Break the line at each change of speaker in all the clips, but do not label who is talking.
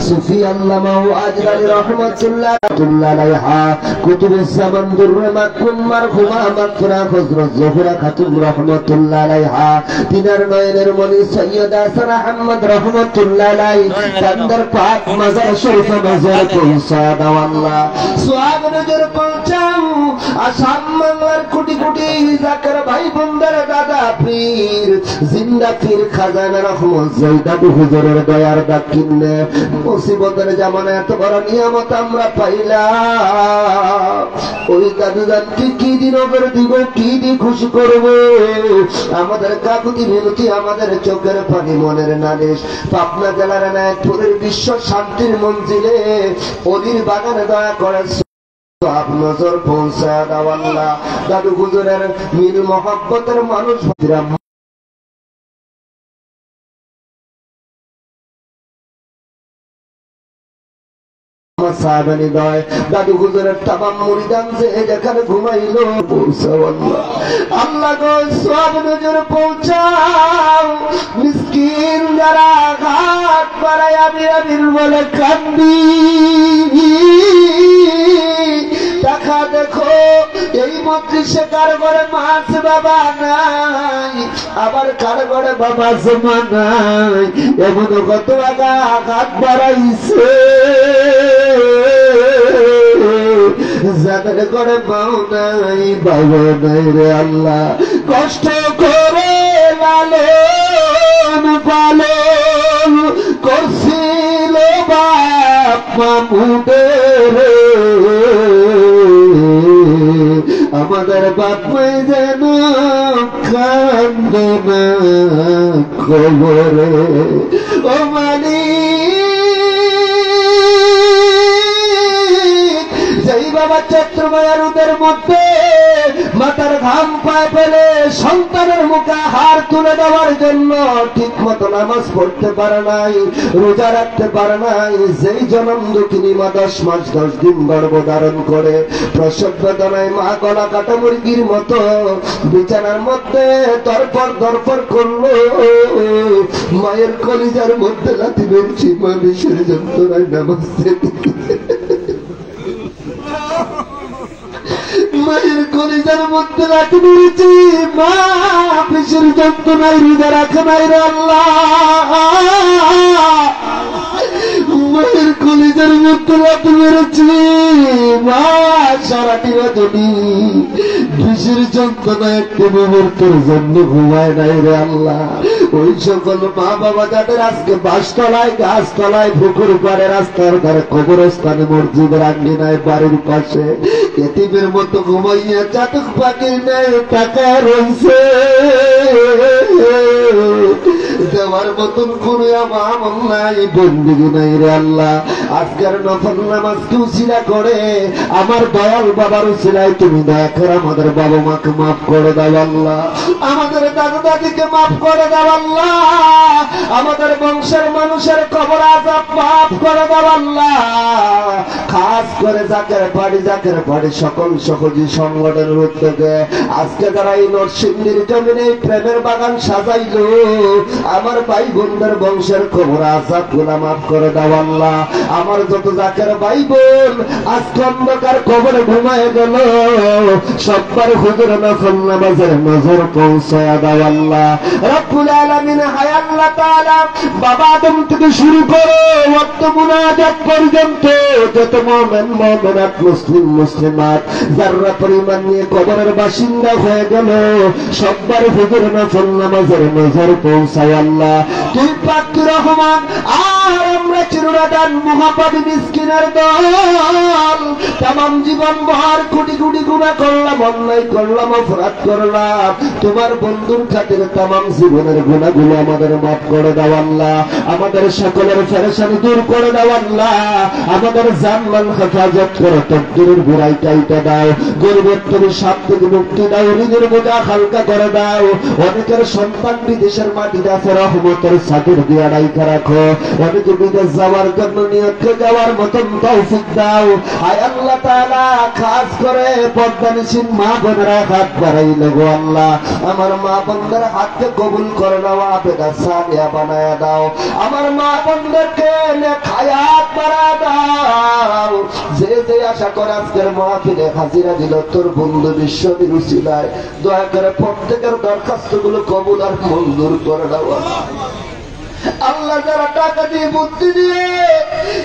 সুফি আল্লামা আজলানী রহমাতুল্লাহ আলাইহা, কুতুবুস জামান দুররে মাকতুম মারহুমা মাগফিরা হযরত জোহরা খাতুন রহমাতুল্লাহ আলাইহা, তিনার নয়নের মনি সৈয়দা সারা আহমদ রহমাতুল্লাহ আলাইহি তাদের পাক মাজার শরীফে নজর পৌঁছায় দাও আল্লাহ, সোহাগ নজর পৌঁছাও। আসাম বাংলার কোটি কোটি জাকের ভাই বোনদের দাদা পীর জিন্দা পীর খাজানা রহমত জয়দাবু হুজুরের দয়ার দাকিনে মুসিবতের জামানায় এত বড় নিয়ামত আমরা পাইলাম। ওই দাদু জানকে কি দিন ওপর দিব, কি দিয়ে খুশি করবো? আমাদের কাকুতি মিনতি, আমাদের চোখের পানি, মনের নালিশ, পাবনা জেলার নায়কপুরের বিশ্ব শান্তির মঞ্জিলে অলির বাগানে দয়া করে আপ নজর পৌঁছায় দাও আল্লাহ। দাদু হুজুরের মিল মহব্বতের মানুষ দাদু হুজুরের তামাম মুরিদান যে যেখানে ঘুমাইল পৌঁছাও আল্লাহ। আল্লাহ গো সব নজর পৌঁছাও। মিসকিন যারা ঘাট পাড়ায় আমি আমির বলে কান্দি, দেখা দেখো এই মন্ত্রিসে কার ঘরে মাছ বাবা নাই, আবার কার ঘরে বাবা জমা নাই, এমন কত আঘাত বাড়াইছে যাদের ঘরে মাও নাই বাবা নাই রে আল্লাহ। কষ্ট করে লালন পালন করছিল বাপ মামুদের, আমাদের বাপ মাই যেন কান্দে না খবরে। ও মালিক, যেই বাবা চৈত্রমায়া রোদের মধ্যে মাথার ঘাম পায়ে ফেলে সন্তানের মুখে হার তুলে দেওয়ার জন্য ঠিক মতো নামাজ পড়তে পারে নাই, রোজা রাখতে পারে নাই, যেই জনম দুঃখিনী মা 10 মাস 10 দিন গর্ভধারণ করে প্রসব বেদনায় মা গলা কাটা মুরগির মতো বিছানার মধ্যে দরপর করলো, মায়ের কলিজার মধ্যে লাথি মেরেছি, মা বিষের যন্ত্রণায় নামাজ মায়ের কলিজার মধ্যে লাথি মেরেছি, মা বিষের যন্ত্রণায় রোজা রাখে নাই রে আল্লাহ। মায়ের কলিজার মধ্যে লাথি মেরেছি, মা সারাটি রজনী বিষের যন্ত্রণায় একটি মুহূর্তের জন্য ঘুমায় নাই রে আল্লাহ। ওই সকল মা বাবা যাদের আজকে বাসতলায় গাছতলায় পুকুর পাড়ে রাস্তার ধারে কবরস্থানে মসজিদের আঙ্গিনায় বাড়ির পাশে এতিমের মতো ঘুমাইয়া চাতক পাখির নেয় টাকা রয়েছে, দেওয়ার মতন কোনো আমল নাই, বন্দিগি নাই রে আল্লাহ। আজকের নফল নামাজ কেউ সিলা করে, আমার দয়াল বাবার সিলাই তুমি দয়া করে আমাদের বাবা মাকে মাফ করে দাও আল্লাহ, আমাদের দাদা দাদিকে মাফ করে দাও আল্লাহ, আমাদের বংশের মানুষের কবর আযাব মাফ করে দাও আল্লাহ। খাস করে জাকের বাড়ি সকল সহজী সংগঠনের উদ্যোগে আজকে যারা এই নরসিংদীর জমিনে প্রেমের বাগান সাজাইলো, আমার ভাই বোনদের বংশের কবর আযাব গুলা মাফ করে দাও আল্লাহ। আমার যত জাকের ভাই বোন আজকে অন্ধকার কবরে ঘুমায় গেল, সবার হুজুর নফল নামাজের নজর পৌঁছায়া দাও আল্লাহ রব্বুল আলামিন। হায় আল্লাহ তাআলা, বাবা আদম থেকে শুরু করে ওয়াক্ত মুনাজাত পর্যন্ত যত মুমিন মুমিনাত মুসলিম মুসলিমাত যারা পরিমাণ নিয়ে কবরের বাসিন্দা হয়ে গেল, সবার হুজুর নফল নামাজের নজর পৌঁছায় আল্লাহ। তুই পাক রহমান, আর আমরা চিরদান মুহাব্বত মিসকিনের দল তামাম জীবন ভর কোটি কোটি গুনাহ করলাম, অন্যায় করলাম, অপরাধ করলাম, তোমার বন্ধুর খাতির তামাম জীবনের গুনাহগুলো আমাদের মাফ করে দাও আল্লাহ, আমাদের সকলের পেরেশানি দূর করে দাও আল্লাহ, আমাদের জান-মাল হেফাজত করে তকদীরের বুরাই কাইটা দাও, গরিবের তুমি সাপ থেকে মুক্তি দাও, ঋণের বোঝা হালকা করে দাও, অনেকের সন্তান বিদেশের মাটিতে আছে রহমতের চাদর দিয়ে রাইখা রাখো, আমাদেরকে বিদেশ যাওয়ার জন্য নিয়তকে যাওয়ার মতন তৌফিক দাও। আয় আল্লাহ তাআলা খাস করে পর্দানিসীন মা বোনেরা হাত বাড়াইলে গো আল্লাহ, আমার মা বোনদের হাতকে কবুল করে নাও, আবেদা সালিয়া বানায়া দাও। আমার মা বোনদেরকে নেক হায়াত বাড়া দাও। যে যে আশা করে আজকের মাহফিলে হাজিরা দিল তোর বন্ধু বিশ্বনবীর উসিলায়, দয়া করে প্রত্যেকের দরখাস্ত গুলো কবুল আর মঞ্জুর করে দাও। আল্লাহ যারা টাকা দিয়ে বুদ্ধি দিয়ে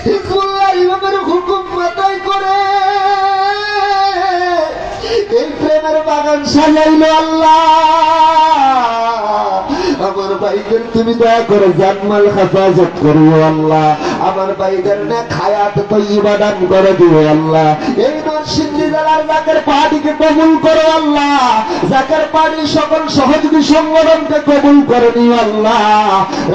হিজবুল্লাহ ইমামের হুকুম মাথায় করে এই প্রেমের বাগান সাজাইল আল্লাহ, আমার ভাইদের তুমি দয়া করে জানমাল হেফাজত করিও আল্লাহ। আমার ভাইদের নেক হায়াত তয়্যিবা দান করে দিও আল্লাহ। এই নরসিংদী জেলার জাকের পার্টিকে কবুল করো আল্লাহ, জাকের পার্টির সকল সহযোগী সংগঠনকে কবুল করে নিও আল্লাহ।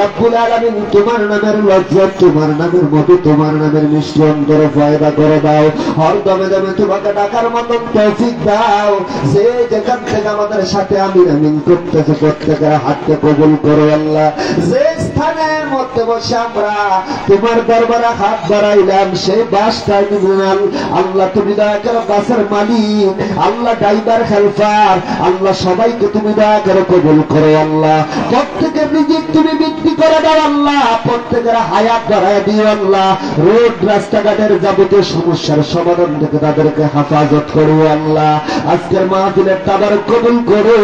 রব্বুল আলামিন তোমার নামের লজ্জা, তোমার নামের মতো, তোমার নামের মিষ্টি অন্তরে ফয়দা করে দাও। হর দমে দমে তোমাকে ডাকার মতন তৌফিক দাও। যে যেখান থেকে আমাদের সাথে আমিন আমিন করতেছে প্রত্যেকের হাতকে কবুল করো আল্লাহ। যে স্থানের মধ্যে বসে আমরা তোমার দরবারে হাত বাড়াইলাম সেই বাসটা নিলাম আল্লাহ, তুমি দয়া করে বাসের মালিক আল্লাহ, ড্রাইভার হেল্পার আল্লাহ, সবাইকে তুমি দয়া করে কবুল করো আল্লাহ। প্রত্যেকের রিজিক তুমি বৃদ্ধি করে দাও আল্লাহ, প্রত্যেকের হায়াত বাড়ায় দিও আল্লাহ। রোড রাস্তাঘাটের যাবতীয় সমস্যার সমাধান থেকে তাদেরকে হেফাজত করো আল্লাহ। আজকের মাহফিলের তাবারক কবুল করো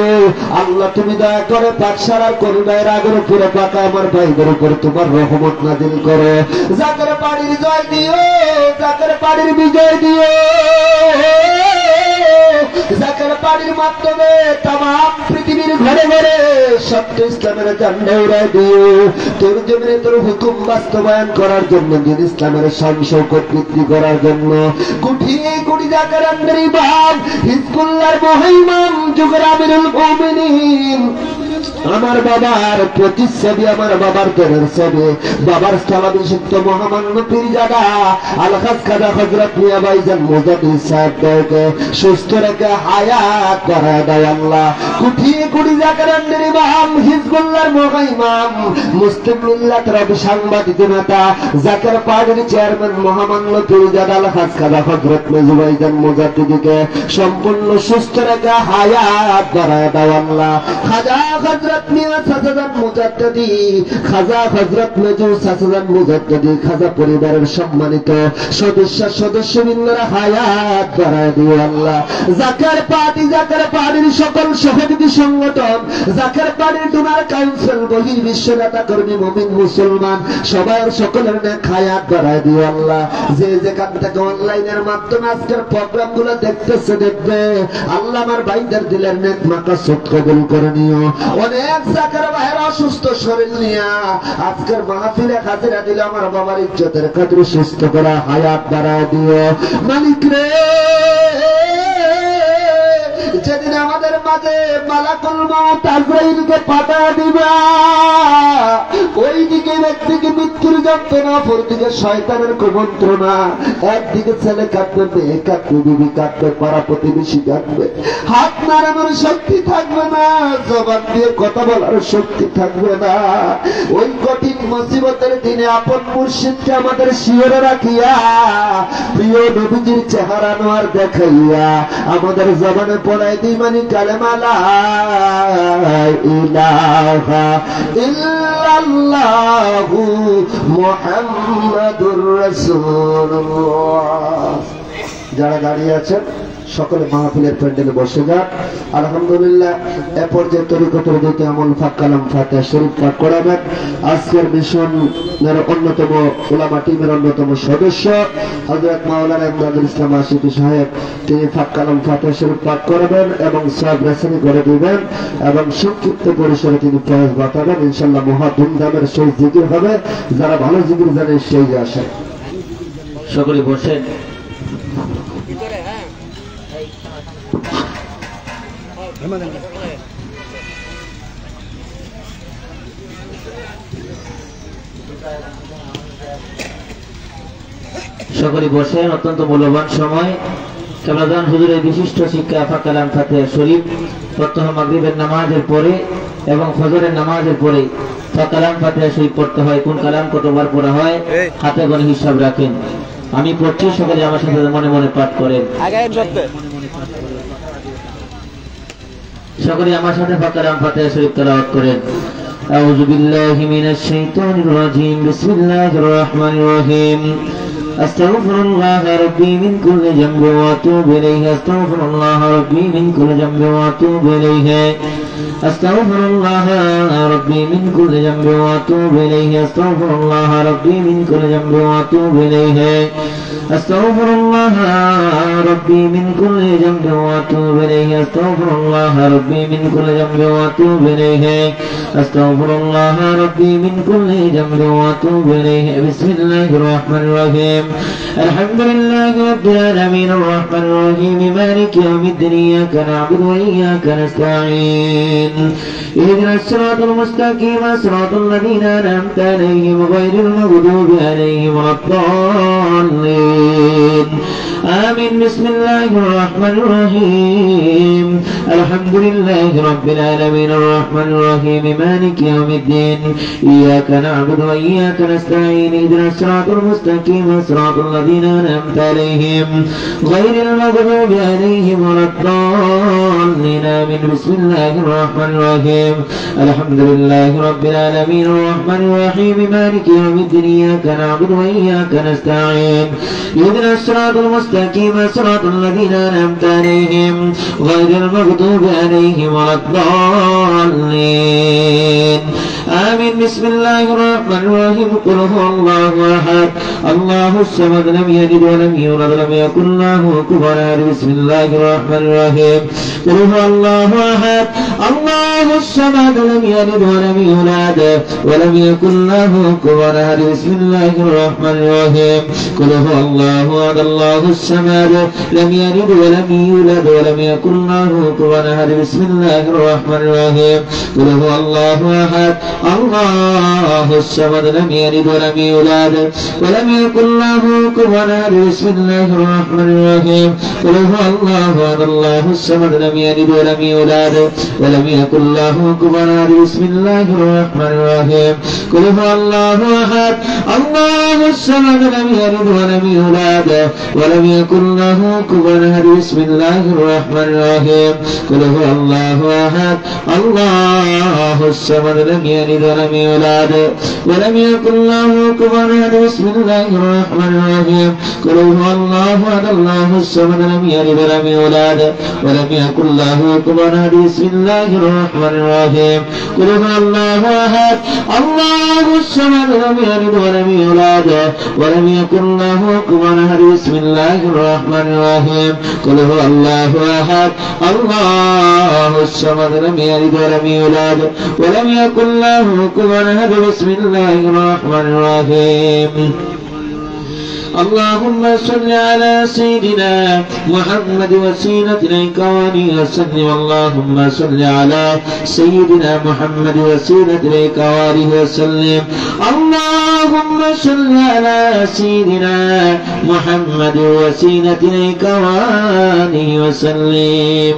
আল্লাহ। তুমি দয়া করে পাঠশালার করুণায় রাগের উপরে পাকা আমার ভাইদের উপর তোমার রহমত নাযিল করো। জাকের পাড়ির জয় দিও, জাকের পাড়ির বিজয় দিও, জাকের পাড়ির মাধ্যমে তামাম পৃথিবীর ঘরে ঘরে সত্য ইসলামের ঝান্ডা উড়ায় দিও। তোর জমিনে তোর হুকুম বাস্তবায়ন করার জন্য, দিন ইসলামের শান শৌকত বৃদ্ধি করার জন্য কোটি কোটি জাকের আন্দার ইমাম হিজবুল্লাহর মহাইমাম যুগের আমিরুল মুমিনিন আমার বাবার প্রতিচ্ছবি, আমার বাবার দেহের ছবি, বাবার স্থলাভিষিক্ত মহামান্য পীরজাদা আলহাজ খাজা হযরত মিয়া ভাইজান মুজাদ্দিদ সাহেবকে সুস্থ রেখে হায়াত বাড়ায় দাও আল্লাহ। কোটি কোটি জাকারান্দের ইমাম হিজবুল্লাহর মহাইমাম মুসলিম মিল্লাতের সাংবাদিক নেতা জাকের পার্টির চেয়ারম্যান মহামান্য পীরজাদা আলহাজ খাজা হযরত মিয়া ভাইজান মুজাদ্দিদকে সম্পূর্ণ সুস্থ রেখে হায়াত বাড়ায় দাও আল্লাহ। খাজা হযরত মিয়া সাসাজান মুজাদ্দিদি, খাজা হযরত মেজু সাসাজান মুজাদ্দিদি, খাজা পরিবারের সম্মানিত সদস্যবৃন্দরা হায়াত বাড়ায় দিও আল্লাহ। জাকের পার্টি, জাকের পার্টির সকল সহযোগী সংগঠন, জাকের পার্টির ডোনার কাউন্সিল, বহির বিশ্ব নেতা কর্মী মুমিন মুসলমান সবার সকলের নেক হায়াত বাড়ায় দিও আল্লাহ। যে যেখান থেকে অনলাইনের মাধ্যমে আজকের প্রোগ্রাম গুলো দেখতেছে দেখবে আল্লাহ, আমার ভাইদের দিলের নেক মাকাসদ কবুল করে নিও। অনেক জাকের ভাইয়ের অসুস্থ শরীর নিয়ে আজকের মাহফিলে হাজিরা দিল, আমার বাবার ইজ্জতের খাতিরে সুস্থ করা হায়াত বাড়ায় দিও মালিক রে। যেদিন আমাদের মাঝে মালাকুল মউত আজরাইলকে পাঠিয়ে দিবা, ওই দিকে একদিকে মৃত্যুর যন্ত্রণা, অপরদিকে শয়তানের কুমন্ত্রণা, একদিকে ছেলে কাঁদবে, মেয়ে কাঁদবে, বিবি কাঁদবে, পাড়া প্রতিবেশী কাঁদবে, হাত নাড়ানোর শক্তি থাকবে না, জবান দিয়ে কথা বলার শক্তি থাকবে না। ওই কঠিন মুসিবতের দিনে আপন মুর্শিদকে আমাদের শিয়রে রাখিয়া প্রিয় নবীজির চেহারা নোয়ার দেখাইয়া আমাদের জবানে পড়াই দিই মানে কালেমা লা ইলাহা ইল্লাল্লাহু মুহাম্মাদুর রাসূলুল্লাহ। যারা দাঁড়িয়ে আছেন সকলে মাহফিলের প্যান্ডেলে বসে যান। আলহামদুলিল্লাহ এ পর্যায়ে তরিকতের দিকে আমল ফাক কালাম ফাতিহা শরীফ পাঠ করাবেন। আজকের মিশনের অন্যতম উলামা টিমের অন্যতম সদস্য হযরত মাওলানা ইমদাদুল ইসলাম আশিকি সাহেব, তিনি ফাক কালাম ফাতিহা শরীফ পাঠ করাবেন এবং সওয়াব রেসানি করে দিবেন এবং সংক্ষিপ্ত পরিসরে তিনি ফয়েজ বাতাবেন। ইনশাআল্লাহ মহা ধুমধামের সহিত জিকির হবে। যারা ভালো জিকির জানেন সেই আসেন।
সকলে বসেন। সকলে বসেন। অত্যন্ত মূল্যবান সময় কেবলাজান হুজুরের বিশিষ্ট শিক্ষা ফাক কালাম ফাতিহা শরীফ প্রত্যহ মাগরিবের নামাজের পরে এবং ফজরের নামাজের পরে কালাম ফাতিহা শরীফ পড়তে হয়। কোন কালাম কতবার পড়া হয় হাতে গোনা হিসাব রাখেন। আমি পড়ছি, সকলে আমার সাথে মনে মনে পাঠ করেন। সকলে আমার সাথে কালাম ফাতিহা শরীফ তেলাওয়াত করেন। আউযু বিল্লাহি মিনাশ শাইতানির রাজীম। বিসমিল্লাহির রহমানির রহিম। আস্তাগফিরুল্লাহ রাব্বি মিন কুল্লি যামবি ওয়া আতুবু ইলাইহি। আস্তাগফিরুল্লাহ রাব্বি মিন কুল্লি যামবি ওয়া আতুবু ইলাইহি। আস্তাগফিরুল্লাহ রাব্বি মিন কুল্লি যামবি ওয়া আতুবু ইলাইহি। আস্তাগফিরুল্লাহ রাব্বি মিন কুল্লি যামবি ওয়া আতুবু ইলাইহি। আস্তাগফিরুল্লাহ রাব্বি মিন কুল্লি যামবি ওয়া আতুবু ইলাইহি। আস্তাগফিরুল্লাহ রাব্বি মিন কুল্লি যামবি ওয়া আতুবু ইলাইহি। আস্তাগফিরুল্লাহ রাব্বি মিন কুল্লি যামবি ওয়া আতুবু ইলাইহি। বিসমিল্লাহির রহমানির রহিম। আলহামদুলিল্লাহি রাব্বিল আলামিন আর রহমানির রহিম মালিকি ইয়াউমিদ্দিন। ইয়্যাকা না'বুদু ওয়া ইয়্যাকা নাস্তাঈন। ইহদিনাস সিরাতাল মুস্তাকিম সিরাতাল লাযীনা আন'আমতা আলাইহিম গায়রিল মাগদুবি আলাইহিম ওয়ালাদ-দাল্লিন। آمين. بسم الله الرحمن الرحيم. الحمد لله رب العالمين الرحمن الرحيم مالك يوم الدين. إياك نعبد وإياك نستعين. اهدنا الصراط المستقيم صراط الذين أنعمت عليهم غير المغضوب عليهم ولا الضالين. آمين. بسم الله الرحمن الرحيم. الحمد لله رب العالمين الرحمن الرحيم مالك يوم الدين. إياك نعبد وإياك نستعين. اهدنا الصراط المستقيم صراط الذين أنعمت عليهم غير المغضوب عليهم ولا الضالين. آمين. بسم الله الرحمن الرحيم. قل هو الله أحد الله الصمد لم يلد ولم يولد ولم يكن له كفوا أحد. بسم الله الرحمن الرحيم. قل هو الله أحد الله الصمد لم يلد ولم يولد ولم يكن له كفوا أحد. بسم الله الرحمن الرحيم. قل هو الله أحد الله الصمد لم يلد ولم يولد ولم يكن له كفوا أحد. بسم الله الرحمن الرحيم. قل هو الله أحد الله الصمد لم يلد ولم يولد ولم يكن له كفوا أحد. بسم الله الرحمن الرحيم. قل هو الله أحد الله الصمد لم يلد ولم يولد ولم يكن له كفوا أحد. بسم الله الرحمن الرحيم. قل هو الله أحد الله الصمد لم يلد ولم يولد ولم يكن له كفوا أحد. بسم الله الرحمن الرحيم. قل هو الله أحد الله الصمد لم يلد ولم يولد ولم يكن له كفوا أحد. بسم الله الرحمن الرحيم. قل هو الله أحد الله الصمد لم يلد ولم يولد ولم يكن له كفوا أحد. بسم الله الرحمن الرحيم. قل هو الله أحد الله الصمد لم يلد ولم يولد ولم يكن له كفوا أحد. بسم الله الرحمن الرحيم. قل هو الله أحد الله الصمد لم يلد ولم يولد ولم يكن له كفوا أحد. بسم الله الرحمن الرحيم. اللهم صل على سيدنا محمد وسيلتنا كواني وسلم. اللهم صل على سيدنا محمد وسيلتنا كواني وسلم. اللهم صل على سيدنا محمد وسيلتنا كواني وسلم.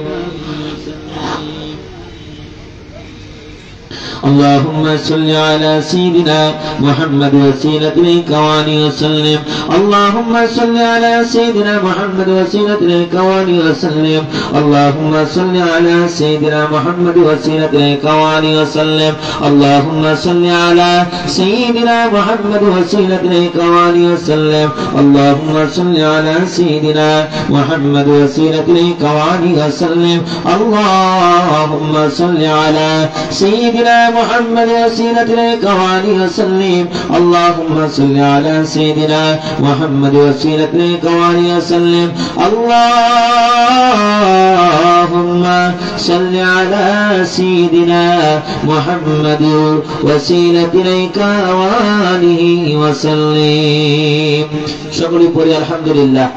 اللهم صل على سيدنا محمد وسيلة الكوان وسلم. اللهم صل على سيدنا محمد وسيلة الكوان وسلم. اللهم صل على سيدنا محمد وسيلة الكوان وسلم. اللهم صل على سيدنا محمد وسيلة الكوان وسلم. اللهم صل على سيدنا محمد وسيلة الكوان وسلم. اللهم صل على سيدنا محمد وسيلة الكوان وسلم. اللهم صل على سيدنا محمد وسيلة الكوان وسلم. اللهم صل على سيدنا محمد وسيلة الكوان وسلم. সকলে পড়ি আলহামদুলিল্লাহ।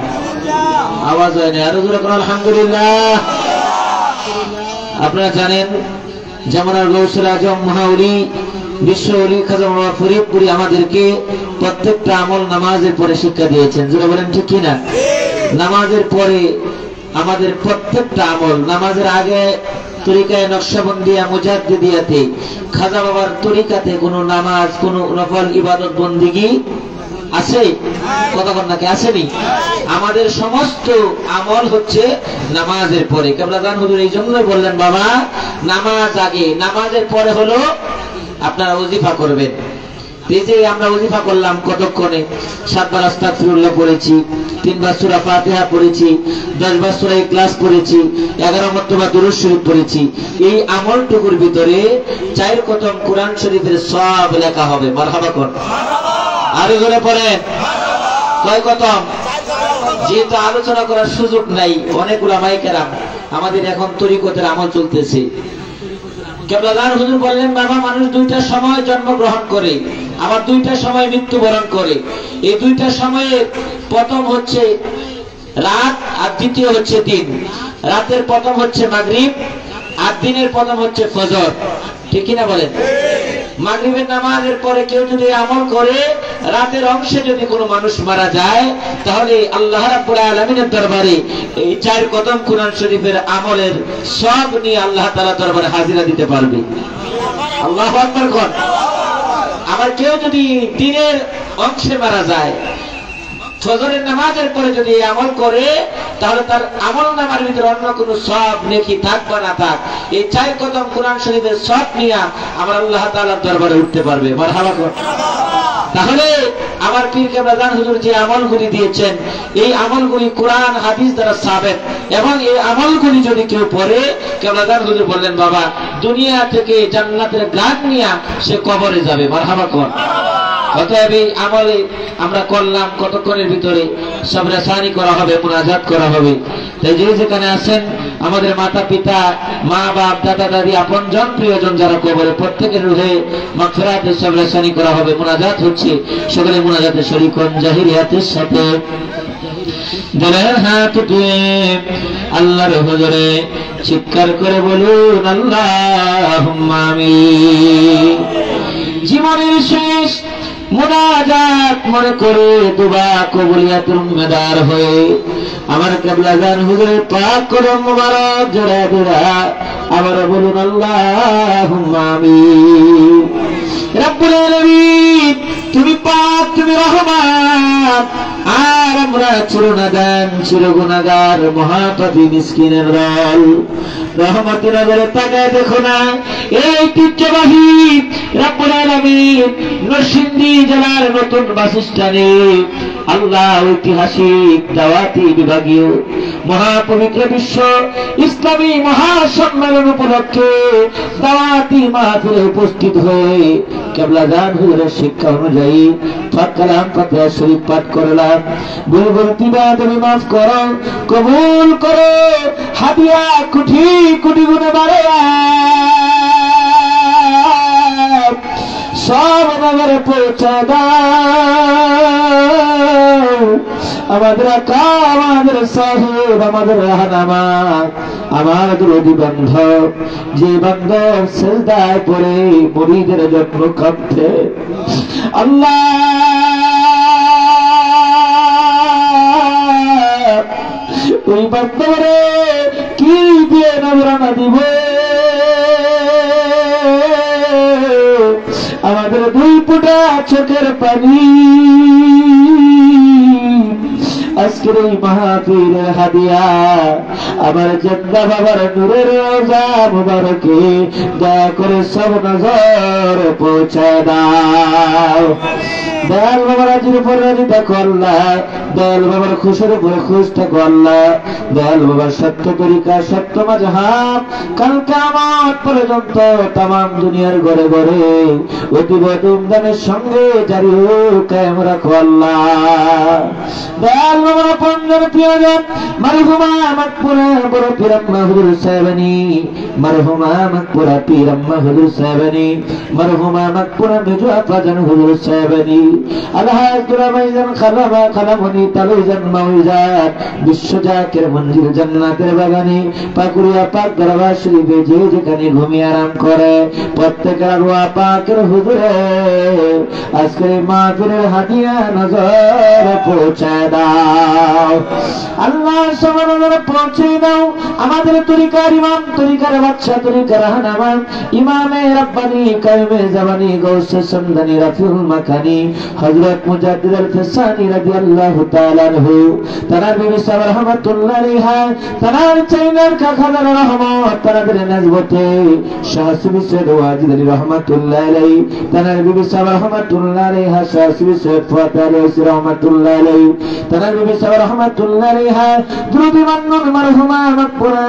আওয়াজ হয় না, আরো জোরে করো আলহামদুলিল্লাহ। আপনারা জানেন জামানার গৌসুল আজম মহাউলি বিশ্ব ওলি খাজা মাওলানা ফরিদপুরি আমাদেরকে প্রত্যেকটা আমল নামাজের পরে শিক্ষা দিয়েছেন। যারা বলেন ঠিক কিনা? নামাজের পরে আমাদের প্রত্যেকটা আমল, নামাজের আগে তরিকায় নকশবন্দিয়া মুজাদ্দিদিয়াতে খাজা বাবার তরিকাতে কোনো নামাজ, কোনো নফল ইবাদত বন্দিগি আছে? কতক্ষণ নাকি আসেনি? আমাদের সমস্ত আমল হচ্ছে নামাজের পরে। কেবলাদান হুজুর এই জন্যই বললেন, বাবা নামাজ আগে, নামাজের পরে হলো আপনারা ওজিফা করবেন। এই যে আমরা ওজিফা করলাম কতক্ষণে, 7 বার আস্তাগফিরুল্লাহ পড়েছি, 3 বার সূরা ফাতিহা পড়েছি, 10 বার সূরা ইখলাস পড়েছি, 11 মর্তবা দুরূদ শরীফ পড়েছি। এই আমলটুকুর ভিতরে 4 খতম কোরআন শরীফের সওয়াব লেখা হবে। মারহাবা কোন আরো জোরে পড়েন, কয় খতম? যেহেতু আলোচনা করার সুযোগ নাই, অনেক উলামায়ে কেরাম আমাদের এখন তরিকতের আমল চলতেছে। কেবলাদান হুজুর বললেন, বাবা মানুষ 2টা সময় জন্মগ্রহণ করে, আবার 2টা সময় মৃত্যুবরণ করে। এই 2টা সময়ের প্রথম হচ্ছে রাত আর দ্বিতীয় হচ্ছে দিন। রাতের প্রথম হচ্ছে মাগরিব আর দিনের প্রথম হচ্ছে ফজর। ঠিক কিনা বলেন? মাগরিবের নামাজের পরে কেউ যদি আমল করে, রাতের অংশে যদি কোনো মানুষ মারা যায়, তাহলে আল্লাহ রাব্বুল আলামিনের দরবারে এই 4 খতম কোরআন শরীফের আমলের সব নিয়ে আল্লাহ তাআলা দরবারে হাজিরা দিতে পারবে। আল্লাহু আকবার কোন। আবার কেউ যদি দিনের অংশে মারা যায়, ফজরের নামাজের পরে যদি আমল করে, তাহলে তার আমল নামার ভিতরে অন্য কোনো সব নেকি থাক বা না থাক, এই 4 খতম কোরআন শরীফের সব নিয়ে আমার আল্লাহ তাআলার দরবারে উঠতে পারবে। মারহাবা কোন। তাহলে আমার পীর কেবলাদান হুজুর যে আমলগুলি দিয়েছেন, এই আমলগুলি কোরআন হাদিস দ্বারা সাবেত, এবং এই আমলগুলি যদি কেউ পড়ে, কেবলাদান হুজুর বললেন, বাবা দুনিয়া থেকে জান্নাতের গান নিয়ে সে কবরে যাবে। মারহাবা কোন। অতএব এই আমলে আমরা করলাম, কতক্ষণের ভিতরে সব রেসানি করা হবে, মুনাজাত করা হবে। তাই যে যেখানে আছেন, আমাদের মাতা পিতা, মা বাপ, দাদা দাদি, আপনজন প্রিয়জন যারা কবরে, প্রত্যেকের রুহে মাগফিরাতের সব রেসানি করা হবে, মুনাজাত হচ্ছে। সকলে মুনাজাতে শরীক হন জাহিরিয়াতের সাথে। দিলের হাত উঠিয়ে আল্লাহর হুজুরে চিৎকার করে বলুন আল্লাহুম্মা আমিন। জীবনের শেষ মুনাজাত মনে করে দুবা কবুলিয়াতুল মেদার হয়ে আমার কেবলাদান হুজুরের পাক কদম মোবারক জোড়া জোড়া আবার বলুন আল্লাহুম্মা আমিন। রব্বুল আলামিন তুমি পাক, তুমি রহমান, আর আমরা চিরনাদান চিরগুনাহগার মহাপাপী মিসকিনের দল। রহমতের নজরে তাকায় দেখো না, এই ঐতিহ্যবাহী রব্বুল আলামিন নরসিংদী জেলার নতুন বাস স্ট্যান্ডে আল্লাহ ঐতিহাসিক দাওয়াতি বিভাগীয় মহাপবিত্র বিশ্ব ইসলামী মহাসম্মেলন উপলক্ষে দাওয়াতি মাহফিলে উপস্থিত হয়ে কেবলাদান হুজুরের শিক্ষা অনুযায়ী পাক কালাম ফাতিহা শরীফ পাঠ করলাম। ভুল ভ্রান্তি তুমি মাফ করো, কবুল করো, হাদিয়া কোটি কোটি গুণে বাড়ে সব নগরে পৌঁছে দাও। আমাদের আকা, আমাদের সাহেব, আমাদের রাহনামা, আমার দরদি বান্ধব, যে বান্ধব সিজদায় পড়ে মুরিদের জন্য কাঁদতে, আল্লাহ ওই বান্ধবরে কি দিয়ে নজরানা দিব? আমাদের 2 ফোঁটা চোখের পানি আজকের এই মাহফিলের হাদিয়া আমার জিন্দা বাবার নূরের রোজা মুবারকে দয়া করে সব নজর পৌঁছায় দাও। দয়াল বাবার আজির উপর রাজি থাকো আল্লাহ, দয়াল বাবার খুশের উপরে খুশ থাকো আল্লাহ, দয়াল বাবার সত্য তরিকা, সত্য মাযহাব কাল কিয়ামত পর্যন্ত তামাম দুনিয়ার ঘরে ঘরে অতীব ধুমধামের সঙ্গে জারি ও কায়েম রাখো আল্লাহ। দয়াল বাবার আপনজন প্রিয়জন মারহুমা মাকপুরা বড় পীর আম্মা হুজুর সাহেবানী, মারহুমা মাকপুরা পীর আম্মা হুজুর সাহেবানী, মারহুমা মাকপুরা মেজু আপাজান হুজুর সাহেবানী, আলহাজ দুরামাইজান খালামা খালামনি তালুইজান মাউইজান বিশ্ব জাকের মঞ্জিল জান্নাতের বাগানে পাকুরিয়া পাক দরবার শরীফে যে যেখানে ঘুমিয়ে আরাম করে প্রত্যেকের আল্লাহ পাকের হুজুরে আজকের মাহফিলের হাদিয়া নজর পৌঁছায় দাও। আল্লাহ সমানে পৌঁছে দাও আমাদের তরিকার ইমাম, তরিকার বাদশা, তরিকার হানামা, ইমামে রাব্বানি, কায়েমে জামানি, গৌসে সুন্দানি, রাফিউল মাকানি, হযরত মুজাদ্দিদ আল-ফিসানি রাদিয়াল্লাহু তাআলা আনহু, তার বিবি সাহেব রাহমাতুল্লাহ আলাইহা, তার চাইনার কাখাদার রহমত, তাদের নজবতে শাহসুবি সৈয়দ ওয়াজিদ আলী রহমাতুল্লাহ আলাইহি, তার বিবি সাহেব রাহমাতুল্লাহ আলাইহা, শাহসুবি সৈয়দ ফুয়াদ আলী রহমাতুল্লাহ আলাইহি, তার বিবি সাহেব রাহমাতুল্লাহ আলাইহা, দুরুদি মান্নুন মারহুমা মাকবুরা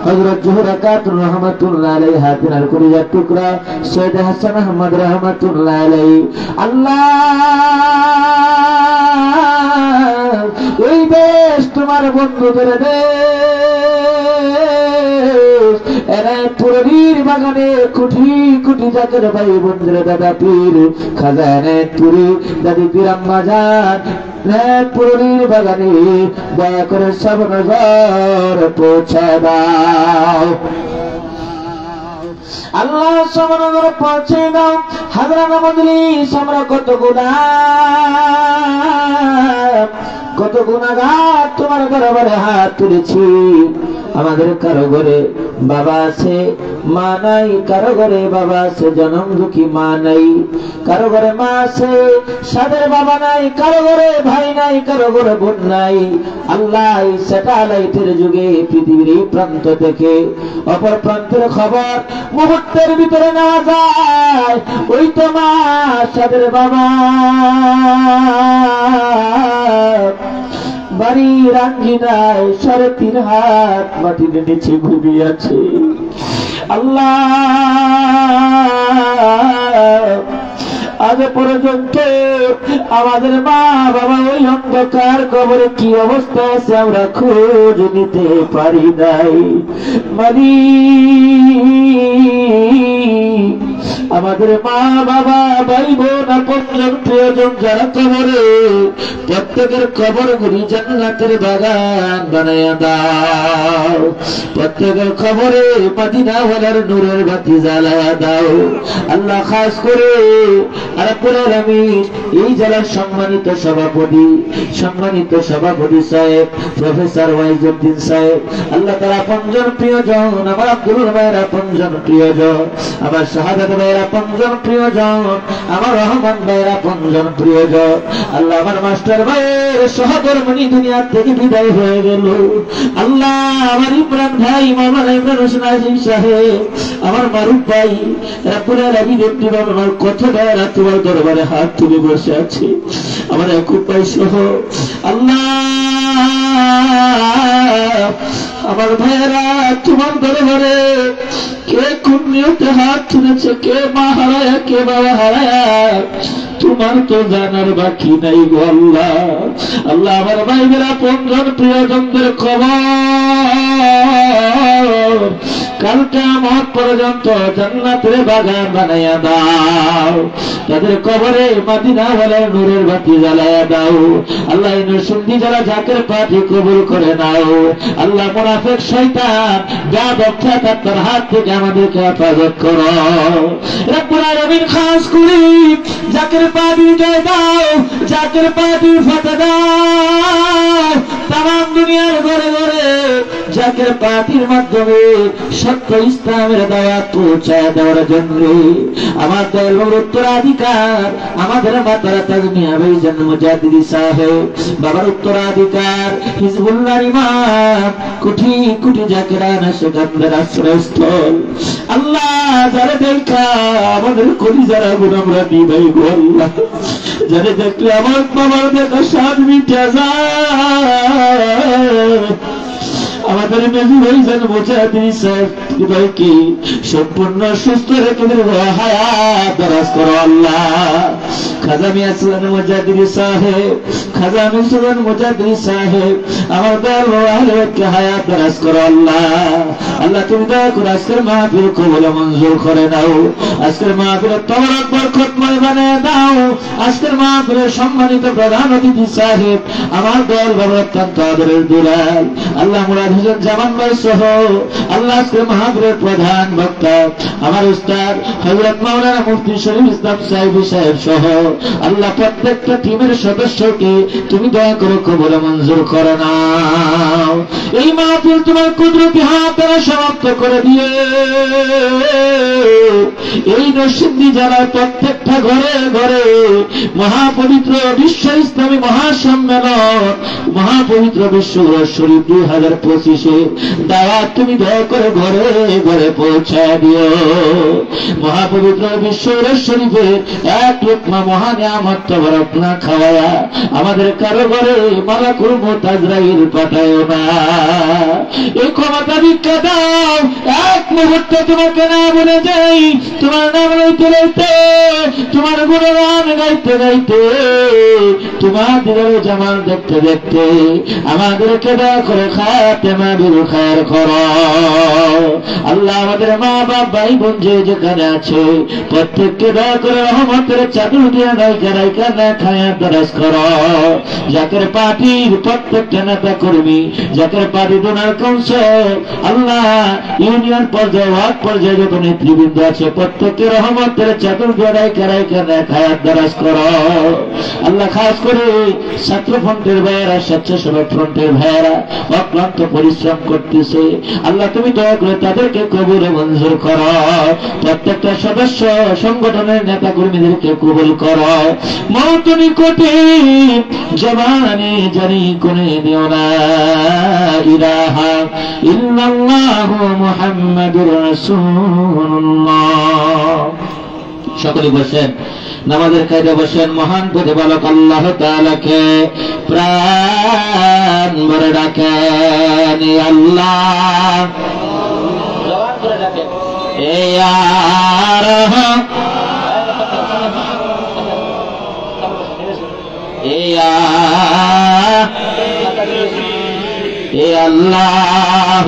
হযরত জোহরা খাতুন রহমাতুল্লাহ আলাইহা, তিনার কলিজার টুকরা সৈয়দ হাসান আহমদ রহমাতুল্লাহ আলাইহি। আল্লাহ এই দেশ তোমার বন্ধুদের দেশ, এরা পুরীর বাগানে কোটি কোটি জাতের ভাই বন্ধুর দাদা পীর খাজা পুরী দাদি পীরাম্মা যান পুরীর বাগানে দয়া করে সব নজর পৌঁছে দাও। আল্লাহ সমানগর পৌঁছে দাও। হাজরানা মজলিস আমরা কত গুনাহগার তোমার দরবারে হাত তুলেছি। আমাদের কারো ঘরে বাবা আছে মা নাই, কারো ঘরে বাবা আছে জনম দুঃখী মা নাই, কারো ঘরে মা আছে সাদের বাবা নাই, কারো ঘরে ভাই নাই, কারো ঘরে বোন নাই। আল্লাহ স্যাটেলাইটের যুগে পৃথিবীর এই প্রান্ত থেকে অপর প্রান্তের খবর মুহূর্তের ভিতরে নেওয়া যায়। ওই তো মা সাদের বাবা বাড়ির আঙ্গিনায় 3.5 হাত মাটির নিচে ঘুমিয়ে আছে। আল্লাহ আজ পর্যন্ত আমাদের মা বাবা ওই অন্ধকার কবরে কি অবস্থা আছে আমরা খোঁজ নিতে পারি নাই। আমাদের মা বাবা ভাই বোন আপনজন প্রিয়জন যারা কবরে, প্রত্যেকের কবর গুলি জান্নাতের বাগান বানায়া দাও। প্রত্যেকের কবরে মদিনাওয়ালার নূরের বাতি জ্বালায়া দাও। আল্লাহ খাস করে রব্বুল আলামিন এই জেলার সম্মানিত সভাপতি সাহেব প্রফেসর ওয়াইজউদ্দিন সাহেব, আল্লাহ তাআলা আপনজন প্রিয়জন, আমার আব্দুল ভাইয়ের আপনজন প্রিয়জন, আমার শাহাদাত ভাইয়ের আপনজন প্রিয়জন, আমার রহমান ভাইয়ের আপনজন প্রিয়জন। আল্লাহ আমার মাস্টার ভাইয়ের সহধর্মিণী দুনিয়া থেকে বিদায় হয়ে গেল। আল্লাহ আমার ইমরান ভাই, মাওলানা ইমরান হোসেন আজিম সাহেব, আমার মারুফ ভাই, রব্বুল আলামিন আমার কত ভাইয়েরা তোমার দরবারে হাত তুলে বসে আছে, আমার একুব ভাই সহ। আল্লাহ আমার ভাইয়েরা তোমার দরবারে কে কোন নিয়তে হাত তুলেছে, কে মা হারায়া কে বাবা হারায়া তোমার তো জানার বাকি নাই গো আল্লাহ। আল্লাহ আমার ভাইয়েরা আপনজন প্রিয়জনদের খবর কাল কিয়ামত পর্যন্ত জান্নাতের বাগান বানায়া দাও। তাদের কবরে মদিনাওয়ালার নূরের বাতি জ্বালায়া দাও। আল্লাহ এই নরসিংদী যারা জাকের পাঠি কবুল করে নাও। আল্লাহ মুনাফিক শয়তান গাদব তার হাত থেকে আমাদেরকে হেফাজত করো। রব্বুল আলামিন খাস করে জাকের পাঠি গায়ে দাও, জাকের পাঠি ফাতে দাও। তাম দুনিয়ার ঘরে ঘরে জাকের পাঠির মাধ্যমে সত্য ইসলামের দাওয়াত পৌঁছায় দেওয়ার জন্য আমাদের উত্তরাধিকার আমাদের মাতারা তাজমিয়া ভাইজান মুজাদ্দিদ সাহেব, বাবার উত্তরাধিকার হিজবুল্লাহর ইমাম, কোটি কোটি জাকেরান সেখানকার আশ্রয়স্থল। আল্লাহ যারা দেখা আমাদের কলিজার আগুন আমরা নিভাই গো আল্লাহ, যারা দেখলে আমার বাবার দেখা স্বাদ মিটে যায়। আমাদের মেজু ভাইজান মুজাদ্দিদ সাহেব ভাইকে সম্পূর্ণ সুস্থ রেখে হায়াত দরাজ করো আল্লাহ। খাজা মিয়া সুলতান মুজাদ্দিদ সাহেব, খাজা মিয়া সুলতান মুজাদ্দিদ সাহেব আমার দরবারে হায়াত দরাজ করো আল্লাহ। আল্লাহ তুমি দয়া করে আজকের মাহফিল কবুল মঞ্জুর করে নাও। আজকের মাহফিলের তবরক বরকতময় বানিয়ে দাও। আজকের মাহফিলের সম্মানিত প্রধান অতিথি সাহেব আমার দয়াল বাবা অত্যন্ত আদরের দুলাল আল্লাহ মুরাদ হোসেন জামান ভাই সহ আল্লাহ আজকে মাহফিলের প্রধান বক্তা আমার উস্তাদ হযরত মাওলানা মুফতি শরীফ ইসলাম সাহেবী সাহেব সহ আল্লাহ প্রত্যেকটা টিমের সদস্যকে তুমি দয়া করে কবুল মঞ্জুর করে নাও। এই মাহফিল তোমার কুদরতি হাত দ্বারা সমাপ্ত করে দিয়ে এই নরসিংদী জেলার প্রত্যেকটা ঘরে ঘরে মহাপবিত্র বিশ্ব ইসলামী মহাসম্মেলন মহাপবিত্র বিশ্ব শরীফ 2025 দাওয়াত তুমি দয়া করে ঘরে ঘরে পৌঁছায় দিও। মহাপবিত্র বিশ্ব শরীফের এক লোকমা মহা নিয়ামত তবরক না খাওয়ায়া আমাদের কারো ঘরে মালাকুল মউত আজরাইল পাঠায় না। এই ক্ষমতা ভিক্ষা দাও, এক মুহূর্তে তোমাকে না বলে যাই, তোমার নাম লইতে লইতে তোমার গুণগান গাইতে গাইতে তোমার দিদারে জামাল দেখতে দেখতে আমাদেরকে দয়া করে খাতেমা বিল খায়ের করো। আল্লাহ আমাদের মা বাপ ভাই বোন যে যেখানে আছে প্রত্যেককে দয়া করে রহমতের চাদর দিয়ে নাইকা নাইকা না খায়া দরাজ করো। জাকের পার্টির প্রত্যেকটা নেতা কর্মী, জাকের পার্টি ডোনার কাউন্সিল, আল্লাহ ইউনিয়ন পর্যায়ে ওয়ার্ড পর্যায়ে যত নেতৃবৃন্দ আছে প্রত্যেককে রহমতের চাদর দিয়ে নাইকা নাইকা না খায়া দরাজ করো। আল্লাহ খাস করে ছাত্র ফ্রন্টের ভাইয়েরা, স্বেচ্ছাসেবক ফ্রন্টের ভাইয়েরা অক্লান্ত পরিশ্রম করতেছে, আল্লাহ তুমি দয়া করে তাদেরকে কবুল মঞ্জুর করো। প্রত্যেকটা সদস্য সংগঠনের নেতা কর্মীদেরকে কবুল করো। মওত নিকটে জবানে জানি কোনে দিও না ইলাহা ইল্লাল্লাহু মুহাম্মাদুর রাসূলুল্লাহ। সকলে বসেন, নামাজের কায়দা বসেন। মহান প্রতিপালক আল্লাহ তাআলাকে প্রাণ ভরে ডাকেন, আল্লাহ জবান করে ডাকেন, এ আল্লাহ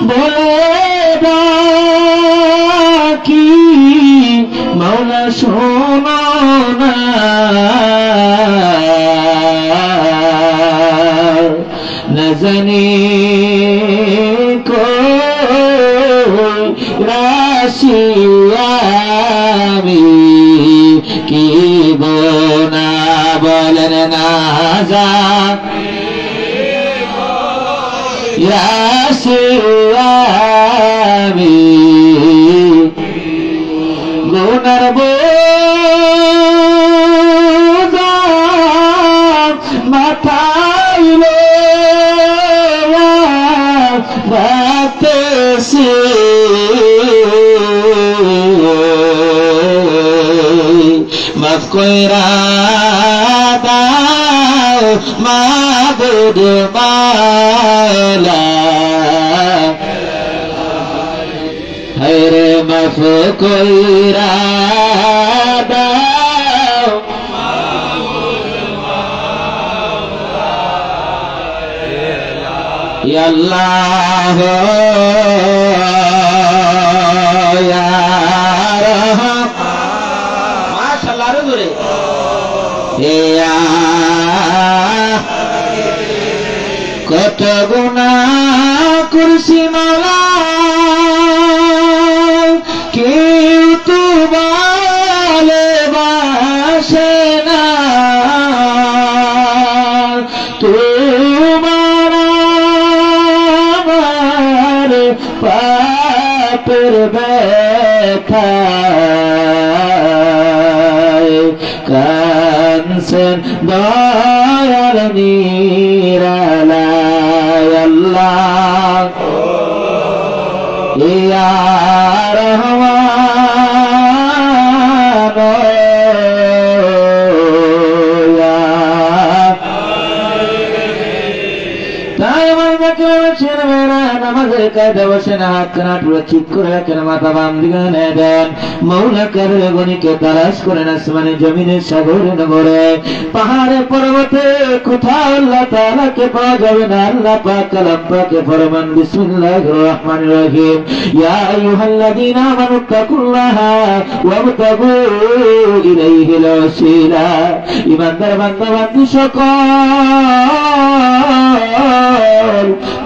বলে ডাকি মাওলা শোনো না, না জানি কই রাশিয়ামি কি বোনা বলেন না রাশিয়ামি গুনার বোঝা মাথাইল বাতেছি মাফ কইরা দাও মাবুদ মাওলা, হায়রে মাফ কইরা দাও ইয়া আল্লাহ ইয়া রাহমান। মাশাআল্লাহ, আরো জোরে ইয়া কত গুনাহ করছি মাওলা, কেউ তো ভালোবাসে না, তোমার আমার পাপের ব্যথায় কানছেন দয়াল নিরালায়, আল্লাহ ইয়া রহমান তাই আমার নামাজের কায়দা বসে না, হাত কানা টুলে ঠিক করে রাখেন, মাথা বাম দিকে এনে দেন। মৌলা কাদের গণিকে তালাশ করেন আসমানে জমিনে সাগরে নগরে পাহাড়ে পর্বতে কোথাও আল্লাহ তাআলাকে পাওয়া যাবে না। আল্লাহ পাক কালাম পাকে ফরমান বিসমিল্লাহির রহমানির রহিম ইয়া আইয়ুহাল্লাযীনা আমানু তাকুল্লাহা ওয়াবতাগু ইলাইহিল ওয়াসিলা। ঈমানদার বান্দা বান্দী সকল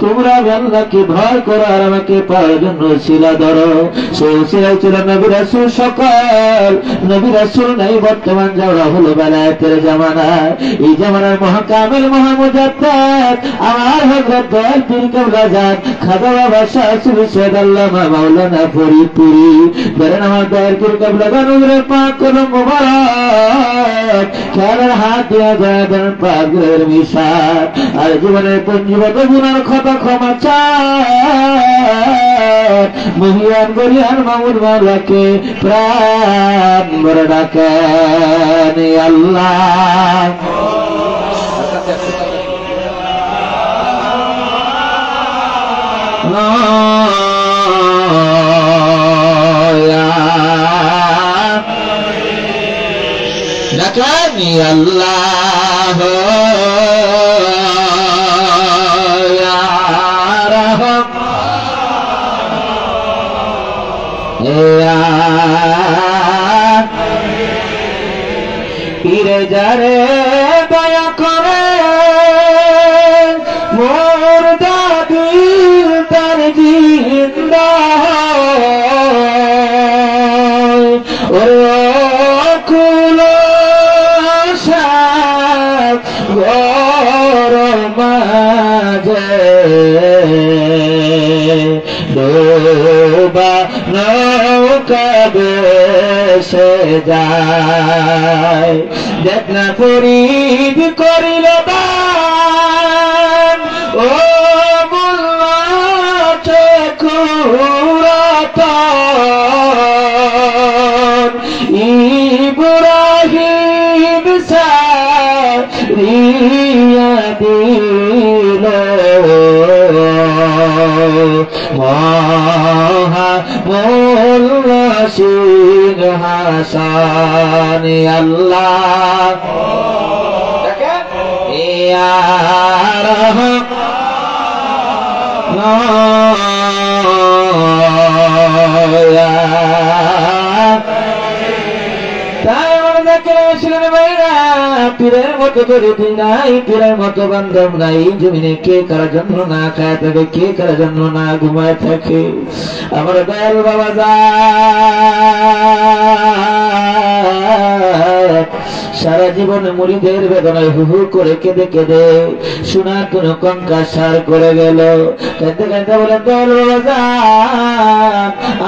তোমরা আল্লাহকে ভয় করো আর আমাকে পাওয়ার জন্য ওসিলা ধরো। সেই ওসিলাই ছিল নবী রাসূল সকল। নবী রাসূল নাই বর্তমান যাওয়া হলো বেলায়েতের জামানা। এই জামানার মহাকামিল মহামুজাদ্দিদ আমার হযরত দয়াল পীর কেবলা জান খাজা বাবা শাহ সুফি সৈয়দ আল্লামা মাওলানা ফরিদপুরি বলেন আমার দয়াল পীর কেবলা জান হুজুরের পাক কদম মোবারক খেলার হাত দিয়া যায় দেন পাগলের মিশার আর জীবনের পঞ্জীবত গুনার ক্ষমা ক্ষমা চায়। মহিয়ান গরিয়ান মামুদ মাওলাকে প্রাণ ভরে ডাকেন আল্লাহ। ডাকেন আল্লাহ পীরে যারে দয়া করে মোর দাদির তার জিন্দা ওরে কুল গর মাঝে ডোবা নৌকা বেশে যায়। দেখ না ফরিদ করিল দান ও মোল্লা চকুরাতন ইব্রাহিম সারিয়া দিল মহা মোল্লা সিংহাসন আল্লাহ ইয়া পীরের মতো দরিদ্র নাই, পীরের মতো বান্ধব নাই। জমিনে কে কার জন্য না খায় থাকে, কে কার জন্য না ঘুমায় থাকে। আমার দয়াল বাবা সারা জীবনে মুরিদের বেদনায় হু হু করে কেঁদে কেঁদে সোনার কোন কঙ্কাল সার করে গেল। কাঁদতে কাঁদতে বলেন দয়াল বাবা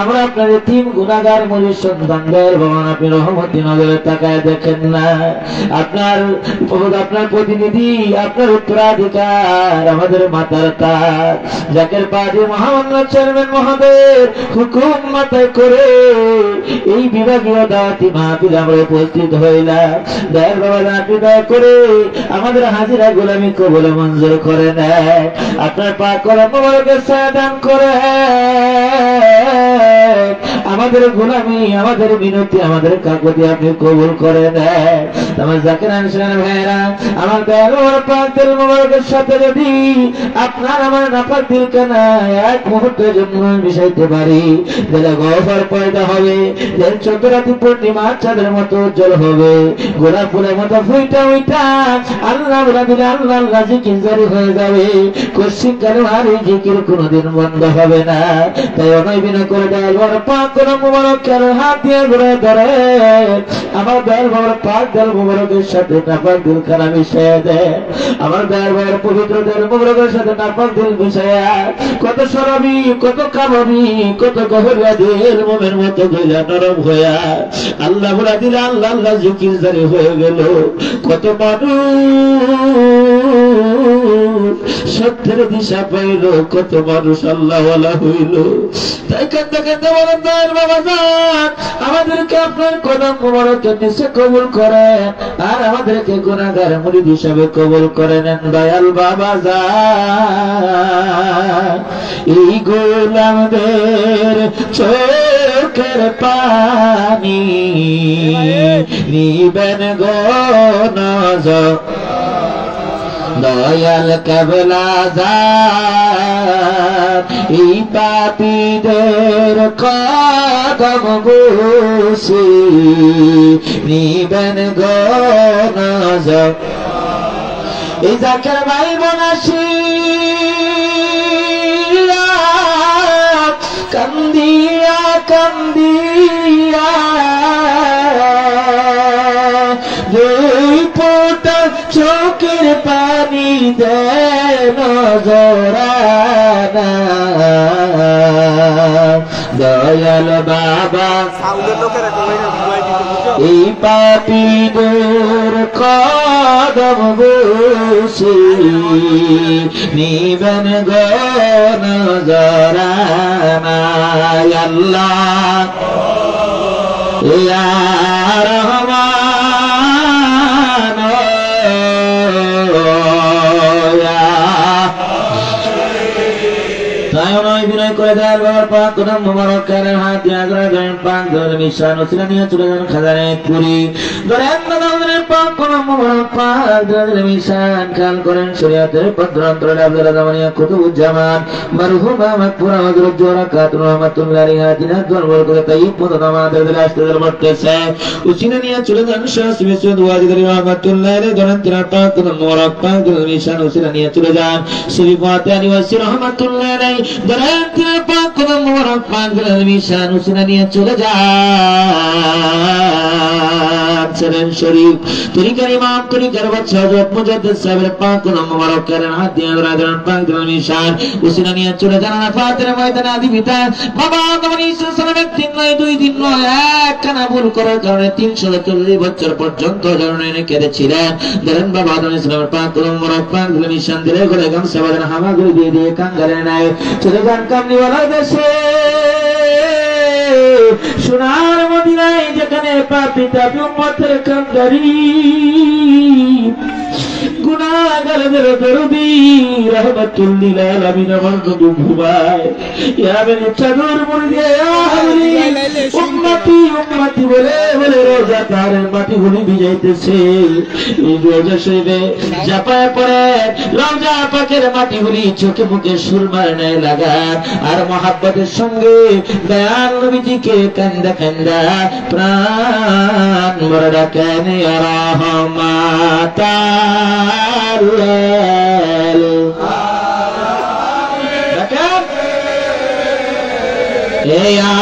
আমরা আপনার তিন গুণাগার মুরিদ সন্তান দয়াল বাবা আপনি রহমতি নজরে তাকায় দেখেন না। আপনার প্রতিনিধি আপনার উত্তরাধিকার আমাদের মাতার তার জাকের পাদি মহামান্য চেয়ারম্যান মহোদয় হুকুম মাথায় করে এই বিভাগীয় দাওয়াতি মাহফিলে আমরা উপস্থিত হইলাম। দয়াল বাবা আপনি দয়া করে আমাদের হাজিরা গোলামি কবুল মঞ্জুর করে নেয়। আপনার পাক কলম মোবারকের ছায়া দান করে আমাদের গোলামি আমাদের মিনতি আমাদের কাকুতি আপনি কবুল করে নেয়। আমার জাকির আনসার ভাইরা আমার দয়াল পাক দিল মোবারকের সাথে যদি আপনার আমার নাপাক দিল কানা এক মুহূর্তের জন্য মিশাইতে পারি তাহলে গহর পয়দা হবে, চন্দ্রাতি পূর্ণিমা চাঁদের মতো উজ্জ্বল হবে, গোলাপ ফুলের মতো ফুইটা উইটা আল্লাহ বলা দিলে আল্লাহ আল্লাহ জিকির জারি হয়ে যাবে। কশিন কারো আর এই জিকির কোনোদিন বন্ধ হবে না। তাই অনয় বিনয় করে দয়াল বাবার পাক কলম মোবারক কারো হাত দিয়ে ঘুরে ধরে আমার দয়াল বাবার পাক দয়াল মোবারকের সাথে নাপাক দিল খানা মিশিয়ে দেয়। আমার দয়াল বাবার পবিত্র দয়াল মোবারকের সাথে নাপাক দিল মিশাইয়া কত সরবি কত কামাবি কত গহরিয়া দিল মোমের মতো গইলা নরম হইয়া আল্লাহ বলা দিলে আল্লাহ আল্লাহ জিকির জারি হয়ে গেল। কত মানুষ সত্যের দিশা পাইল, কত মানুষ আল্লাহওয়ালা হইল। তাই কাঁদতে কাঁদতে বলেন, দয়াল বাবা যান, আমাদেরকে আপনার কদম মোবারকের নিচে কবুল করেন, আর আমাদেরকে গুনাহগার মুরিদ হিসাবে কবুল করে নেন দয়াল বাবা যান। এই গোলামদের চোখের পানি নিবেন গো নজর, দয়াল কেবলা যান। এই পাপীদের কদম বুঝি নিবেন গো নজর। এই জাকের ভাই বনাসি কান্দিয়া কান্দিয়া দুই ফোঁটা চোখের পানি দেন জোরানা, দয়াল বাবা এই পাপীদের কদম বুঝি নিবেন গো নজরানা। আল্লাহ ইয়া রহমান বিনয় করে দেয় বাবার পাক কদম মোবারকের হাত দিয়ে আগ্রহ করেন, পাক ধরে মিশান ওসিলা নিয়ে চলে যান খাজানে পুরি। ধরেন দাদাদের পাক কদম মোবারক পাক ধরে মিশান খেয়াল করেন শরীয়তের পদ্রান্তরে আব্দুল জামানিয়া কুতুবুজ্জামান মারহুমা মাকপুরা হযরত জোরা খাতুন রহমাতুল্লাহ আলাইহা দিনা দরবার করে তাইয়িব পদ আমাদের দিলে আসতে বলতেছে ওসিলা নিয়ে চলে যান শাহ সিমেসু দুয়াজিদারি রহমাতুল্লাহ আলাইহি। ধরেন তিনার পাক কদম মোবারক পাক ধরে মিশান ওসিলা নিয়ে চলে যান শরীফ ওয়াতানি ওয়াসি রহমাতুল্লাহ আলাইহি। নিয়ে চলে যান শরীফ তরিকার ইমাম তরিকার বাদশাহ হযরত মুজাদ্দিদ সাহেবের পাক কদম মোবারক করেন হাত দিয়ে রাজন পাক ধরে নিশান উসিনা নিয়ে চলে যান আরাফাতের ময়দানে আদি পিতা বাবা নবী সাল্লাল্লাহু দিন নয় 2 দিন নয় এক কানা ভুল করার কারণে 340 বছর পর্যন্ত জরনে কেঁদেছিলেন। ধরেন বাবা নবী সাল্লাল্লাহু পাক কদম মোবারক পাক ধরে নিশান দিলে করে গামছা বাঁধেন হামাগুড়ি দিয়ে দিয়ে কাঙ্গালে নাই চলে যান কামনিওয়ালা দেশে সোনার মদিনায় যেখানে পাপী তাপী উম্মতের কান্দারি গুনাহগারদের দরদি রহমাতুল লিল আলামিন আমার নবী ঘুমায় ইয়াবেন চাদর মুড়ি দিয়ে উম্মতি উম্মতি বলে বলে রোজাদারের মাটিগুলি ভিজাইতেছে। এই রোজা শরীফে জাপায় পড়ে রওজা পাকের মাটিগুলি চোখে মুখে সুরমার ন্যায় লাগান আর মহাব্বতের সঙ্গে দয়াল নবীজিকে কান্দা কান্দা প্রাণ ভরে ডাকেন ইয়া রাহমাতাল ইয়া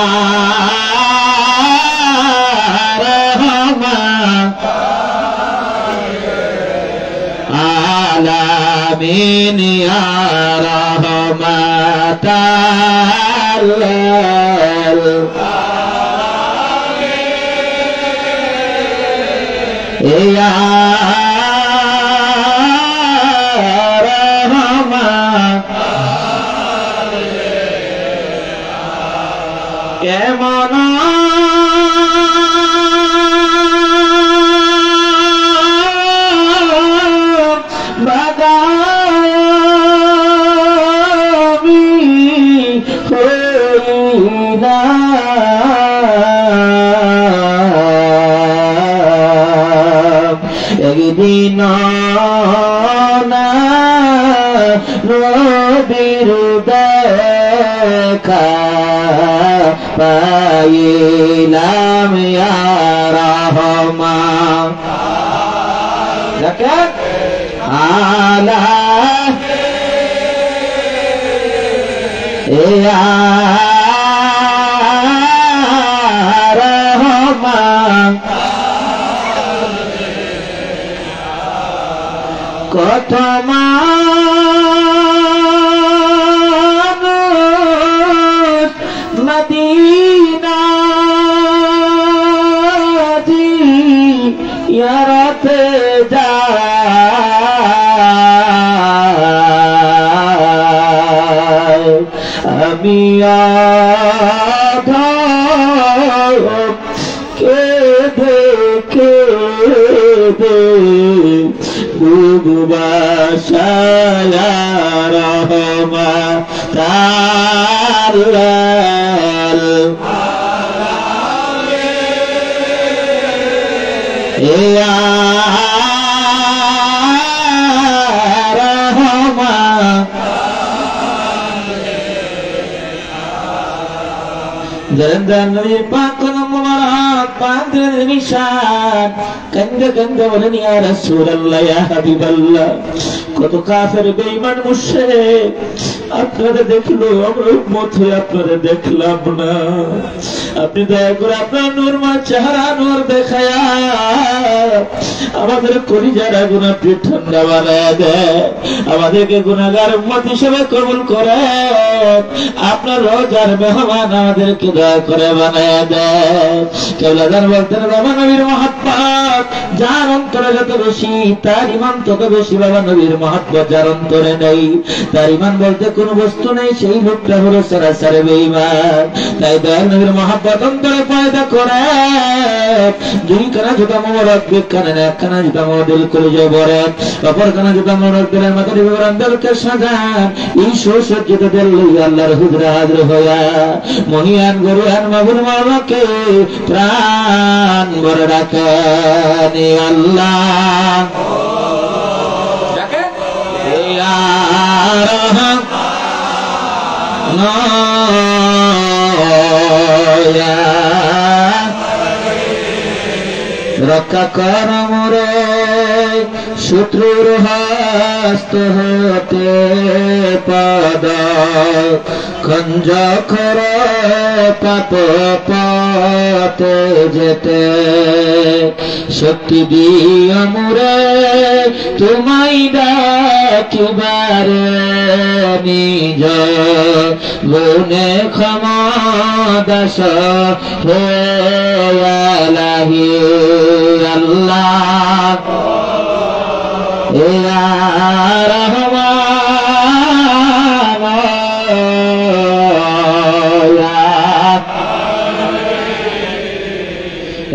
আলামিন ইয়া রাহমাতাল ইয়া রহমান কেমন একদিন নবীর দেখা পাইলাম ইয়া রহমান আলা ইয়া রহমান কত মানুষ মদিনা জিয়ারতে যায় দে বুবাসায়া রহমাতাল ইয়া রহমা জরদান নবী পাক মুবারক পাকের নিশান গন্ধ গন্ধ বলেন ইয়া রাসূলুল্লাহ ইয়া হাবিবাল্লাহ কত কাফের বেঈমান মুশরিক আপনাদের দেখলো আমরা উম্মত হয়ে আপনাদের দেখলাম না আপনি দয়া করে আপনার নূরময় চেহারা নূর দেখায়া আমাদের কলিজার আগুন আপনি ঠান্ডা বানায় দেয় আমাদেরকে গুনাহগার উম্মত হিসেবে কবুল করে আপনার রোজার মেহমান আমাদেরকে দয়া করে বানায় দেয় কেবলাদার বলতেন বাবা নবীর মহব্বত যার অন্তরে যত বেশি তার ইমান তত বেশি বাবা নবীর মহব্বত যার অন্তরে নেই তার ইমান বলতে কোনো বস্তু নেই সেই লোকটা হলো সরাসরি বেঈমান তাই দয়াল নবীর মহব্বত অন্তরে পয়দা করে দুই কানা জুতা মোবারক এক কানে এক কানা জুতা দিল কলিজায় ভরে অপর কানা জুতা মোবারক দিলের মাথায় বিবরণ দিলকে সাজান এই সুসজ্জিত দিল লইয়া আল্লাহর হুজুরে হাজির হইয়া মহিয়ান গরুয়ান মাবুর মাওলাকে প্রাণ ভরে রাখেন আল্লাহ ডাকেন ইয়া রহমান রক্ষা কর মোরে শত্রুর হস্ত হতে পদ খঞ্জ কর পাপ পথে যেতে শক্তি দিও মোরে তোমায় ডাকিবারে নিজ গুণে ক্ষমা দাস হে আলাহি আল্লাহ ইয়া রহমান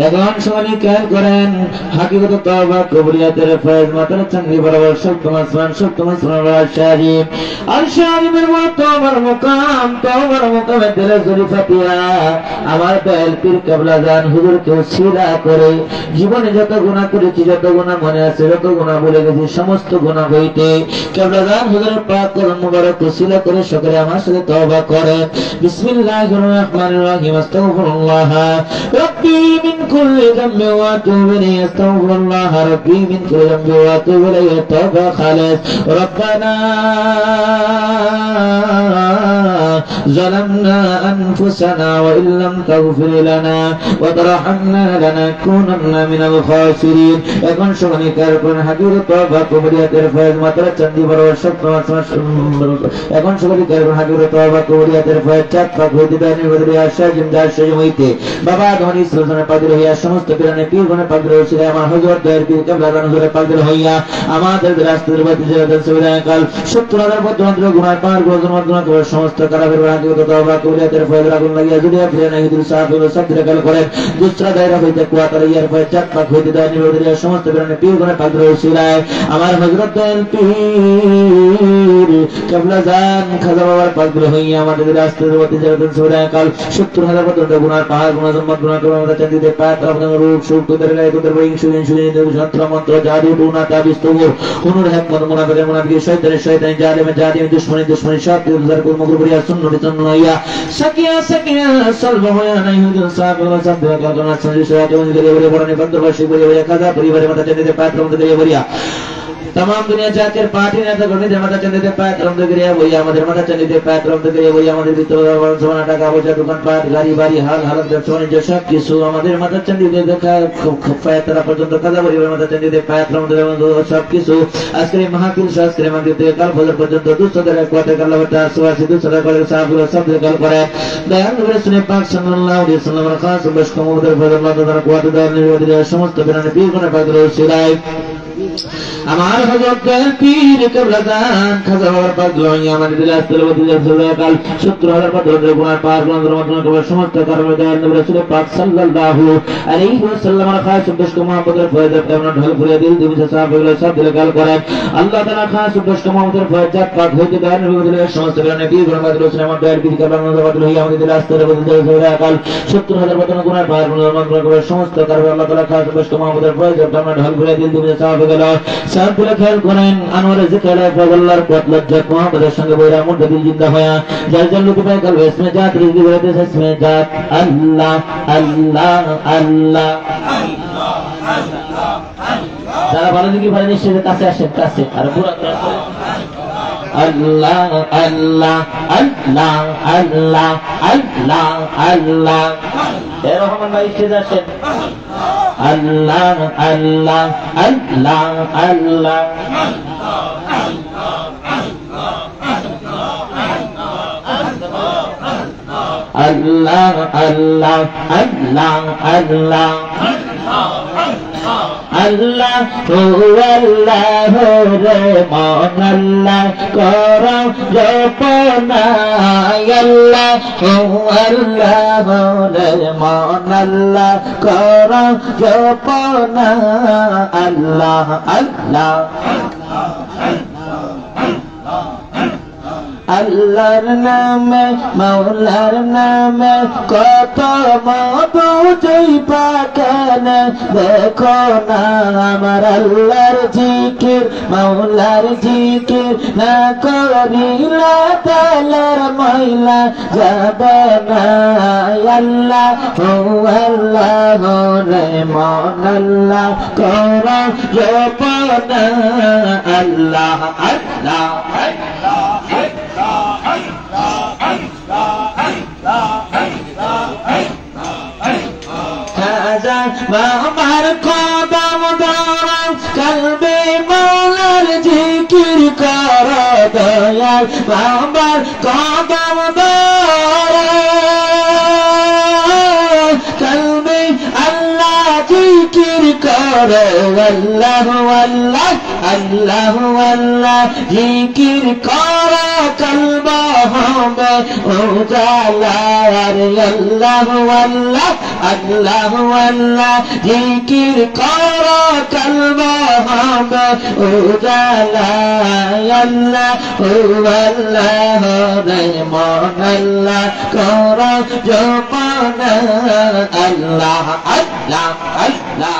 এখন সবাই খেয়াল করেন হাকিকত তওবা কবুলিয়াতের ফয়েজ মাতার চাকরি বরাবর সপ্তম আসমান শাহিম আর শাহিমের তওবার মুকামে দিলে জরিফা পিয়া আমার দয়াল পীর কেবলা জান হুজুরকে উসিলা করে জীবনে যত গুনাহ করেছি যত গুনাহ মনে আছে যত গুনাহ ভুলে গেছি সমস্ত গুনাহ হইতে কেবলা জান হুজুরের পাক কলম মুবারক উসিলা করে সকলে আমার সাথে তওবা করেন বিসমিল্লাহির রহমানির রহিম আস্তাগফিরুল্লাহ রব্বি মিন كل ذنب واتوب اليه استغفر الله ربي من كل ذنب واتوب اليه توبه خالص ربنا ظلمنا انفسنا وان لم تغفر لنا وترحمنا لنكونن من الخاسرين এখন শুনি কারণ হাকির তওবা কবুলিয়াতের ফয়েজ মাত্র চন্ডী বড় সপ্তম এখন শুনি কারণ হাকির তওবা কবুলিয়াতের ফয়েজ চাঁদ পাক হইতে দানি বদলে আশা জিমদার সজমইতে বাবা ধনী সুলতানের পাগল হইয়া সমস্ত পীরানে পীরগণের পাগল হইছিল আমার হযরত দয়ার পীর কেবলা জান হুজুরের পাগল হইয়া আমাদের রাস্তার বাতি জেলাদের সুবিধায় কাল 70,000 পর্যন্ত গুনাহ পার গুনাহ করে সমস্ত কারাবের হাকিকত তওবা কবুলিয়াতের ফয়েজ আগুন লাগিয়া জুড়িয়া ফিরে হিদুর সাহেব সবদের কাল করে দুসরা দায়রা হইতে কুয়াতার ইয়ার ফয়েজ চাঁদ পাক হইতে দানি বদলে সমস্ত পীরানে পীরগণের পাগল হইছিল আমার হযরত দয়ার পীর কেবলা জান খাজা বাবার পাগল হইয়া আমাদের রাস্তার বাতি জেলাদের সুবিধায় কাল 70,000 পর্যন্ত গুনাহ পার গুনাহ করে আমাদের চাঁদিতে পাক আপনার রূপ সুখ তোদের গায়ে তোদের বইং সুইন যন্ত্র মন্ত্র জাদু টুনা তাবিজ তবুর হুনুর হেকমত মুনাফিকের মুনাফিক শয়তানের শয়তান জালিমের জালিম দুশমনের দুশমন সব দিলদার কুল মকরুর ইয়া সুন্নতি সুন্নাইয়া সাকিয়া সালব হয়া নাই হুজুর সাহেব ওয়া সাহেব কালনা সঞ্জয় সাহেব ওই গরিব বড়নে বন্ধবাসী বলে কাজা পরিবারের মাথা চাঁদিতে পাক আমাদের গায়ে বরিয়া तमाम दुनिया जाकर पार्टी नेता करने दे माता चंदे दे पात रम दे गरिया वही हमारे माता चंदे दे पात रम दे गरिया वही हमारे भीतर सोना टाका बचा दुकान पाट गाड़ी बाड़ी हाल हालत जब सोने जो सब किसु हमारे माता चंदे दे देखा खफाया तरह पर्यंत कदा बड़ी माता चंदे दे पात रम दे सब किसु आजकल महाकिल शास्त्र मंदिर दे काल फजर पर्यंत दूसरा दे क्वार्टर कर लवटा सुवासी दूसरा कर साहब सब दे काल करे दयान नबी सुने पाक सल्लल्लाहु अलैहि वसल्लम खास बस कमोदर फजर अल्लाह ताला क्वार्टर दे समस्त बिना नबी को ने पाक सिराय আমার হযরতের পীর কিবলাদান খাজা বাবার পাগল আমার দিলে আসলে বদিলে কাল 70000 বছরের গুনাহ পার গুনাহের মাধ্যমে কবর সমস্ত কারণে দয়াল নবী রাসূল পাক সাল্লাল্লাহু আলাইহি ওয়াসাল্লামের খাস উদ্দেশ্য মুহাম্মদের ফয়জ এমন ঢল ভরে দিল দিবসে সাহাবাগুলো সব দিলে গাল করে আল্লাহ তাআলা খাস উদ্দেশ্য মুহাম্মদের ফয়জ পাক হইতে দয়াল নবী দিলে সমস্ত কারণে বীর গুনাহ রাসূল আমার দয়াল বীর কারণে বদল হই আমাদের দিলে আসলে বদিলে কাল 70000 বছরের গুনাহ পার গুনাহের মাধ্যমে কবর সমস্ত কারণে আল্লাহ তাআলা খাস উদ্দেশ্য মুহাম্মদের ফয়জ এমন ঢল ভরে দিল দিবসে সাহাবাগুলো সব দিলে খেয়াল করেন আনোয়ার জিকির আল্লাহর পথ লজ্জত মুহাম্মদের সঙ্গে বইরা মুর্দা দিল জিন্দা হয়া যার জন্য লুকে গেল ইসমে জাত রিজকি বলতে ইসমে জাত আল্লাহ আল্লাহ আল্লাহ যারা ভালো দিকে ভালো নিশ্চয় কাছে আসেন কাছে আর পুরো আল্লাহ আল্লাহ আল্লাহ আল্লাহ আল্লাহ আল্লাহ রহমান ভাই এসে আসেন আল্লাহ আল্লাহ আল্লাহ আল্লাহ Allah Allah Allah Allah Allah hu Allah re mon Allah karo jopna Allah hu Allah re mon Allah karo jopna Allah Allah আল্লাহর নামে মাওলার নামে কত মধু জৈবা কেন দেখো না আমার আল্লাহর জিকির মাওলার জিকির না করিলা তালার ময়লা যাবে না আল্লাহ ও আল্লাহ রে মন আল্লাহ কর জপনা আল্লাহ আল্লাহ আমার কদম ধরা কলবে মৌলার জিকির কর দয়াল আমার কদম ধরা কলবে আল্লাহ জিকির কর আল্লাহ আল্লাহ আল্লাহ আল্লাহ জিকির কর কলব হবে উজালা আল্লাহ আল্লাহ আল্লাহ আল্লাহ জিকির কর কলব হবে উজালা আল্লাহ আল্লাহ রে মন আল্লাহ কর জপনা আল্লাহ আল্লাহ আল্লাহ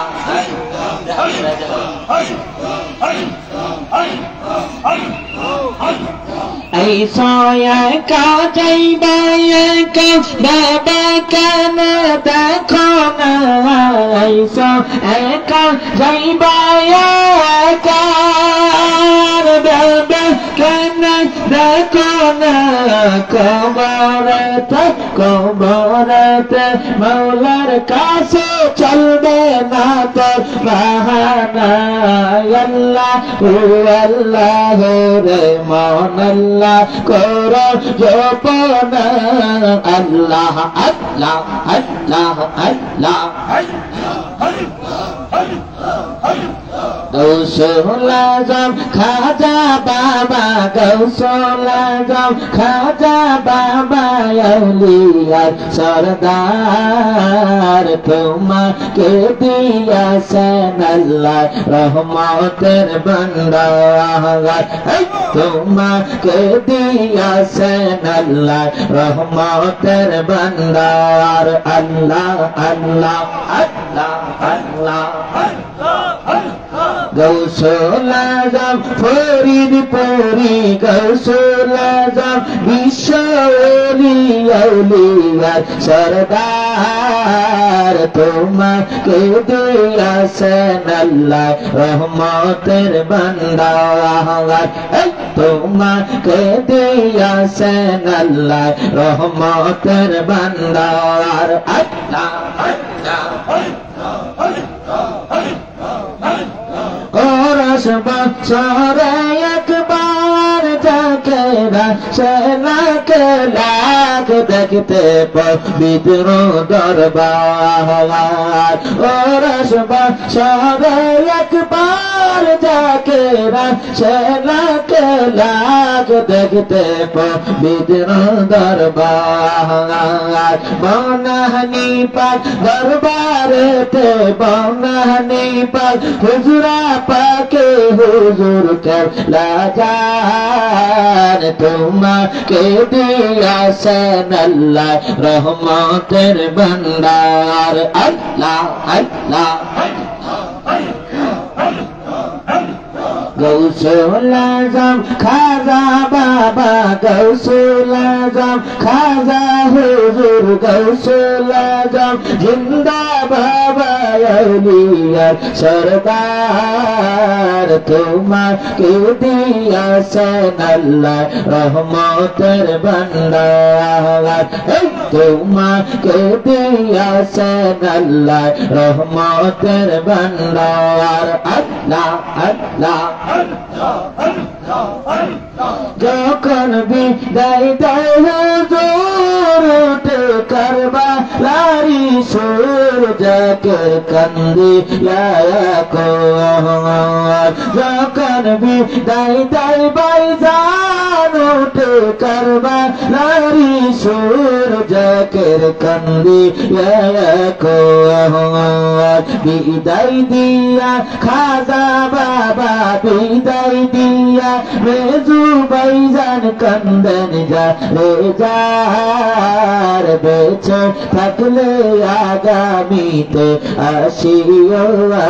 এই সয়াকা যাইবা একা বাবা কেন দেখো না এই সয়াকা যাইবা একা বাবা কেন দেখো না কবরতে মৌলার কাছে চলবে না তোর বাহানা আল্লাহ ও আল্লাহ রে মন আল্লাহ কর জপনা আল্লাহ আল্লাহ আল্লাহ আল্লাহ গৌসুল আজম খাজা বাবা গৌসুল আজম খাজা বাবা আউলিয়ার সরদার তোমাকে দিয়াছেন আল্লাহ রহমতের ভান্ডার তোমাকে দিয়াছেন আল্লাহ রহমতের ভান্ডার আল্লাহ আল্লাহ আল্লাহ আল্লাহ গৌসুল আজম ফরিদপুরি গৌসুল আজম বিশ্ব আউলিয়ার সরদার তোমাকে দিয়াছেন আল্লাহ রহমতের ভান্ডার তোমাকে দিয়াছেন আল্লাহ রহমতের ভান্ডার আল্লাহ করস বছরে একবার যাকে সেনা কেলা লাখ দেখতে পবিত্র দরবার ওরা সবাই একবার যাকে সে লাখ লাখ দেখতে পবিত্র দরবার বনাহানি পাক দরবারেতে বনাহানি পাক হুজুরা পাকে হুজুর কেবলা জান তোমাকে দিয়াছেন আল্লাহ রহমতের ভান্ডার আল্লাহ আল্লাহ গৌসুল আজম খাজা বাবা গৌসুল আজম খাজা হুজুর গৌসুল আজম জিন্দা বাবা আউলিয়ার সরদার তোমাকে দিয়াছেন আল্লাহ রহমতের ভান্ডার তোমাকে দিয়াছেন আল্লাহ রহমতের ভান্ডার আল্লাহ আল্লাহ যখন বিদায় দেয় হুজুর উঠে কারবালারি সূর্যকে কান্দিয়া যখন বিদায় দেয় ভাইজান উঠে কারবালারি সূর্যকে কান্দিয়া বিদায় দিয়া খাজা বাবা বিদায় দিয়া মেজু ভাইজান কান্দন যা রে যার বেঁচে থাকলে আগামীতে আসিও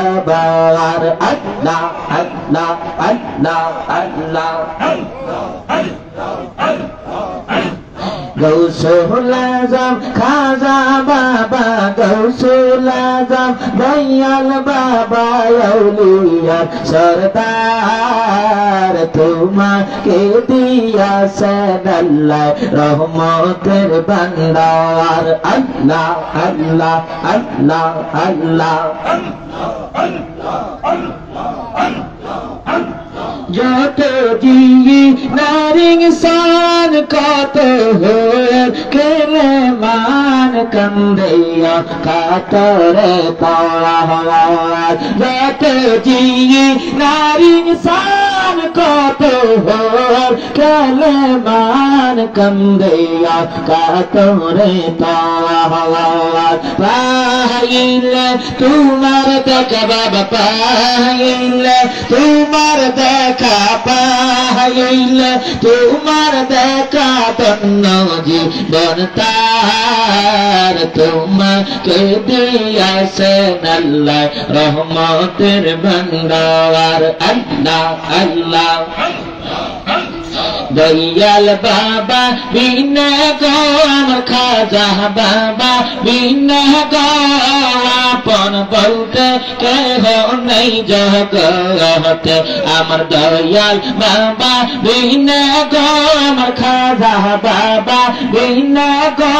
আবার আল্লাহ আল্লাহ আল্লাহ আল্লাহ গৌসুল আজম খাজা বাবা গৌসুল আজম দয়াল বাবা আউলিয়ার সরদার তোমাকে দিয়াছেন আল্লাহ রহমতের ভান্ডার আল্লাহ আল্লাহ আল্লাহ আল্লাহ যত জিয়ে নারিং সান কত কেলে মান কন্দেয়া কাতরে তাওয়া যত জিয়ে নারিং সান কত কেলে মান কন্দেয়া কাতরে তাওয়া পাইলে তোমার দেখা বাবা পাইলে তোমার দেখা পাইলে তোমার দেখা তন্ন জীবন তার তোমাকে দিয়াছেন আল্লাহ রহমতের ভান্ডার আল্লাহ আল্লাহ দয়াল বাবা বিনা গো আমার খাজা বাবা বিনা গো আপন বলতে কেহ নেই জগতে আমার দয়াল বাবা বিনা গো আমার খাজা বাবা বিনা গো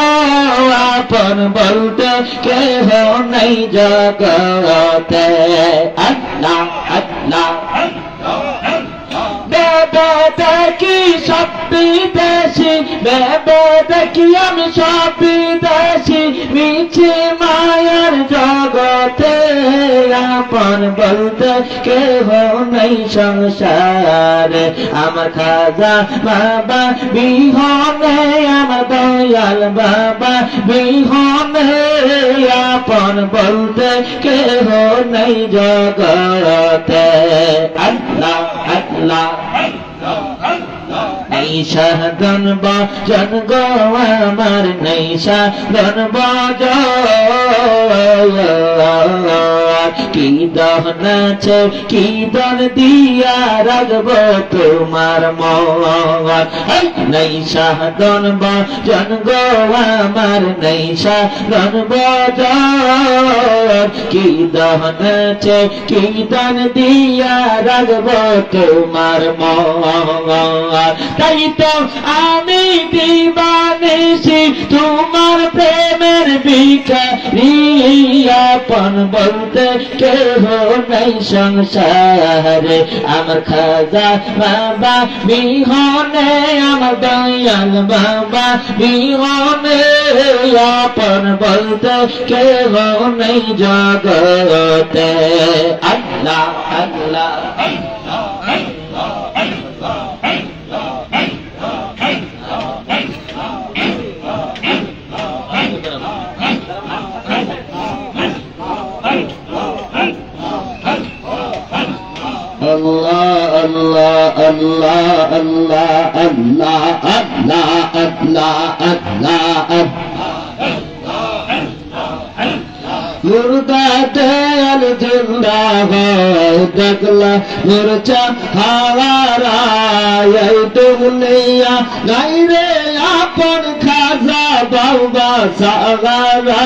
আপন বলতে কেহ নেই জগতে আল্লাহ আল্লাহ বেবে দেখি সব বিদেশি বেবে দেখি আমি সব বিদেশি মিছে মায়ার জগতে আপন বলতে কেহ নেই সংসারে আমার খাজা বাবা বিহনে আমার দয়াল বাবা বিহনে আপন বলতে কেহ নেই জগতে আল্লাহ আল্লাহ নৈশা ধন বজন গো আমার নৈশা ধন কি দহন আছে কি দন দিয়া রাখবো তোমার মন নৈশা ধন বজন গো আমার নৈশা ধন বজন কি দহন আছে কি দন দিয়া রাখবো তোমার মন তাই তো আমি দিবানিসি তোমার প্রেমের ভিখারি আপন বলতে কেহ নাই সংসারে আমার খাজা বাবা বিহনে আমার দয়াল বাবা বিহনে আপন বলতে কেহ নাই জগতে আল্লাহ আল্লাহ
Allah Allah Allah Allah Allah Allah Allah Allah মুর্দাতে আল জিন্দা হয় দেখলা মুরচা হাওয়ারা এই দুনিয়া নাই রে আপন খাজা বাবা সাগারা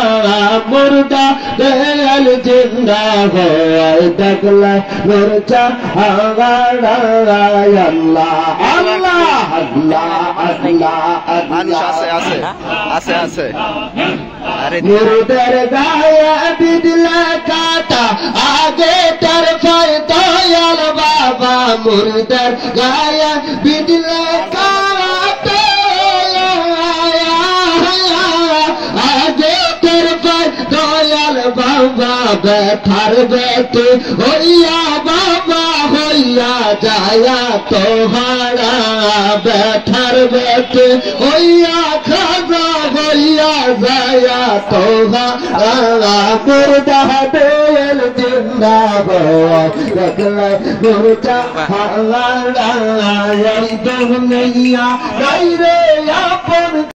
মুর্দাতে আল জিন্দা হয় দেখলা মুরচা হাওয়ারা আল্লাহ আল্লাহ আল্লাহ আল্লাহ
মানুষ আছে আছে আরে
মুর্দার গায়ে বিদলা কাটা আগে তার ফায় দয়াল বাবা মুর্দার গায়ে বিদলা কাটা আগে তার ফায় দয়াল বাবা ব্যথার বেতে হইয়া বাবা হইয়া যায়া তোহারা ব্যথার বেতে হইয়া খাজা হইয়া যায়া তোহারা মুর্দা বেল জিন্দা হয় দেখলে মুর্দা হাওয়ারা এই দুনিয়া নাই রে আপন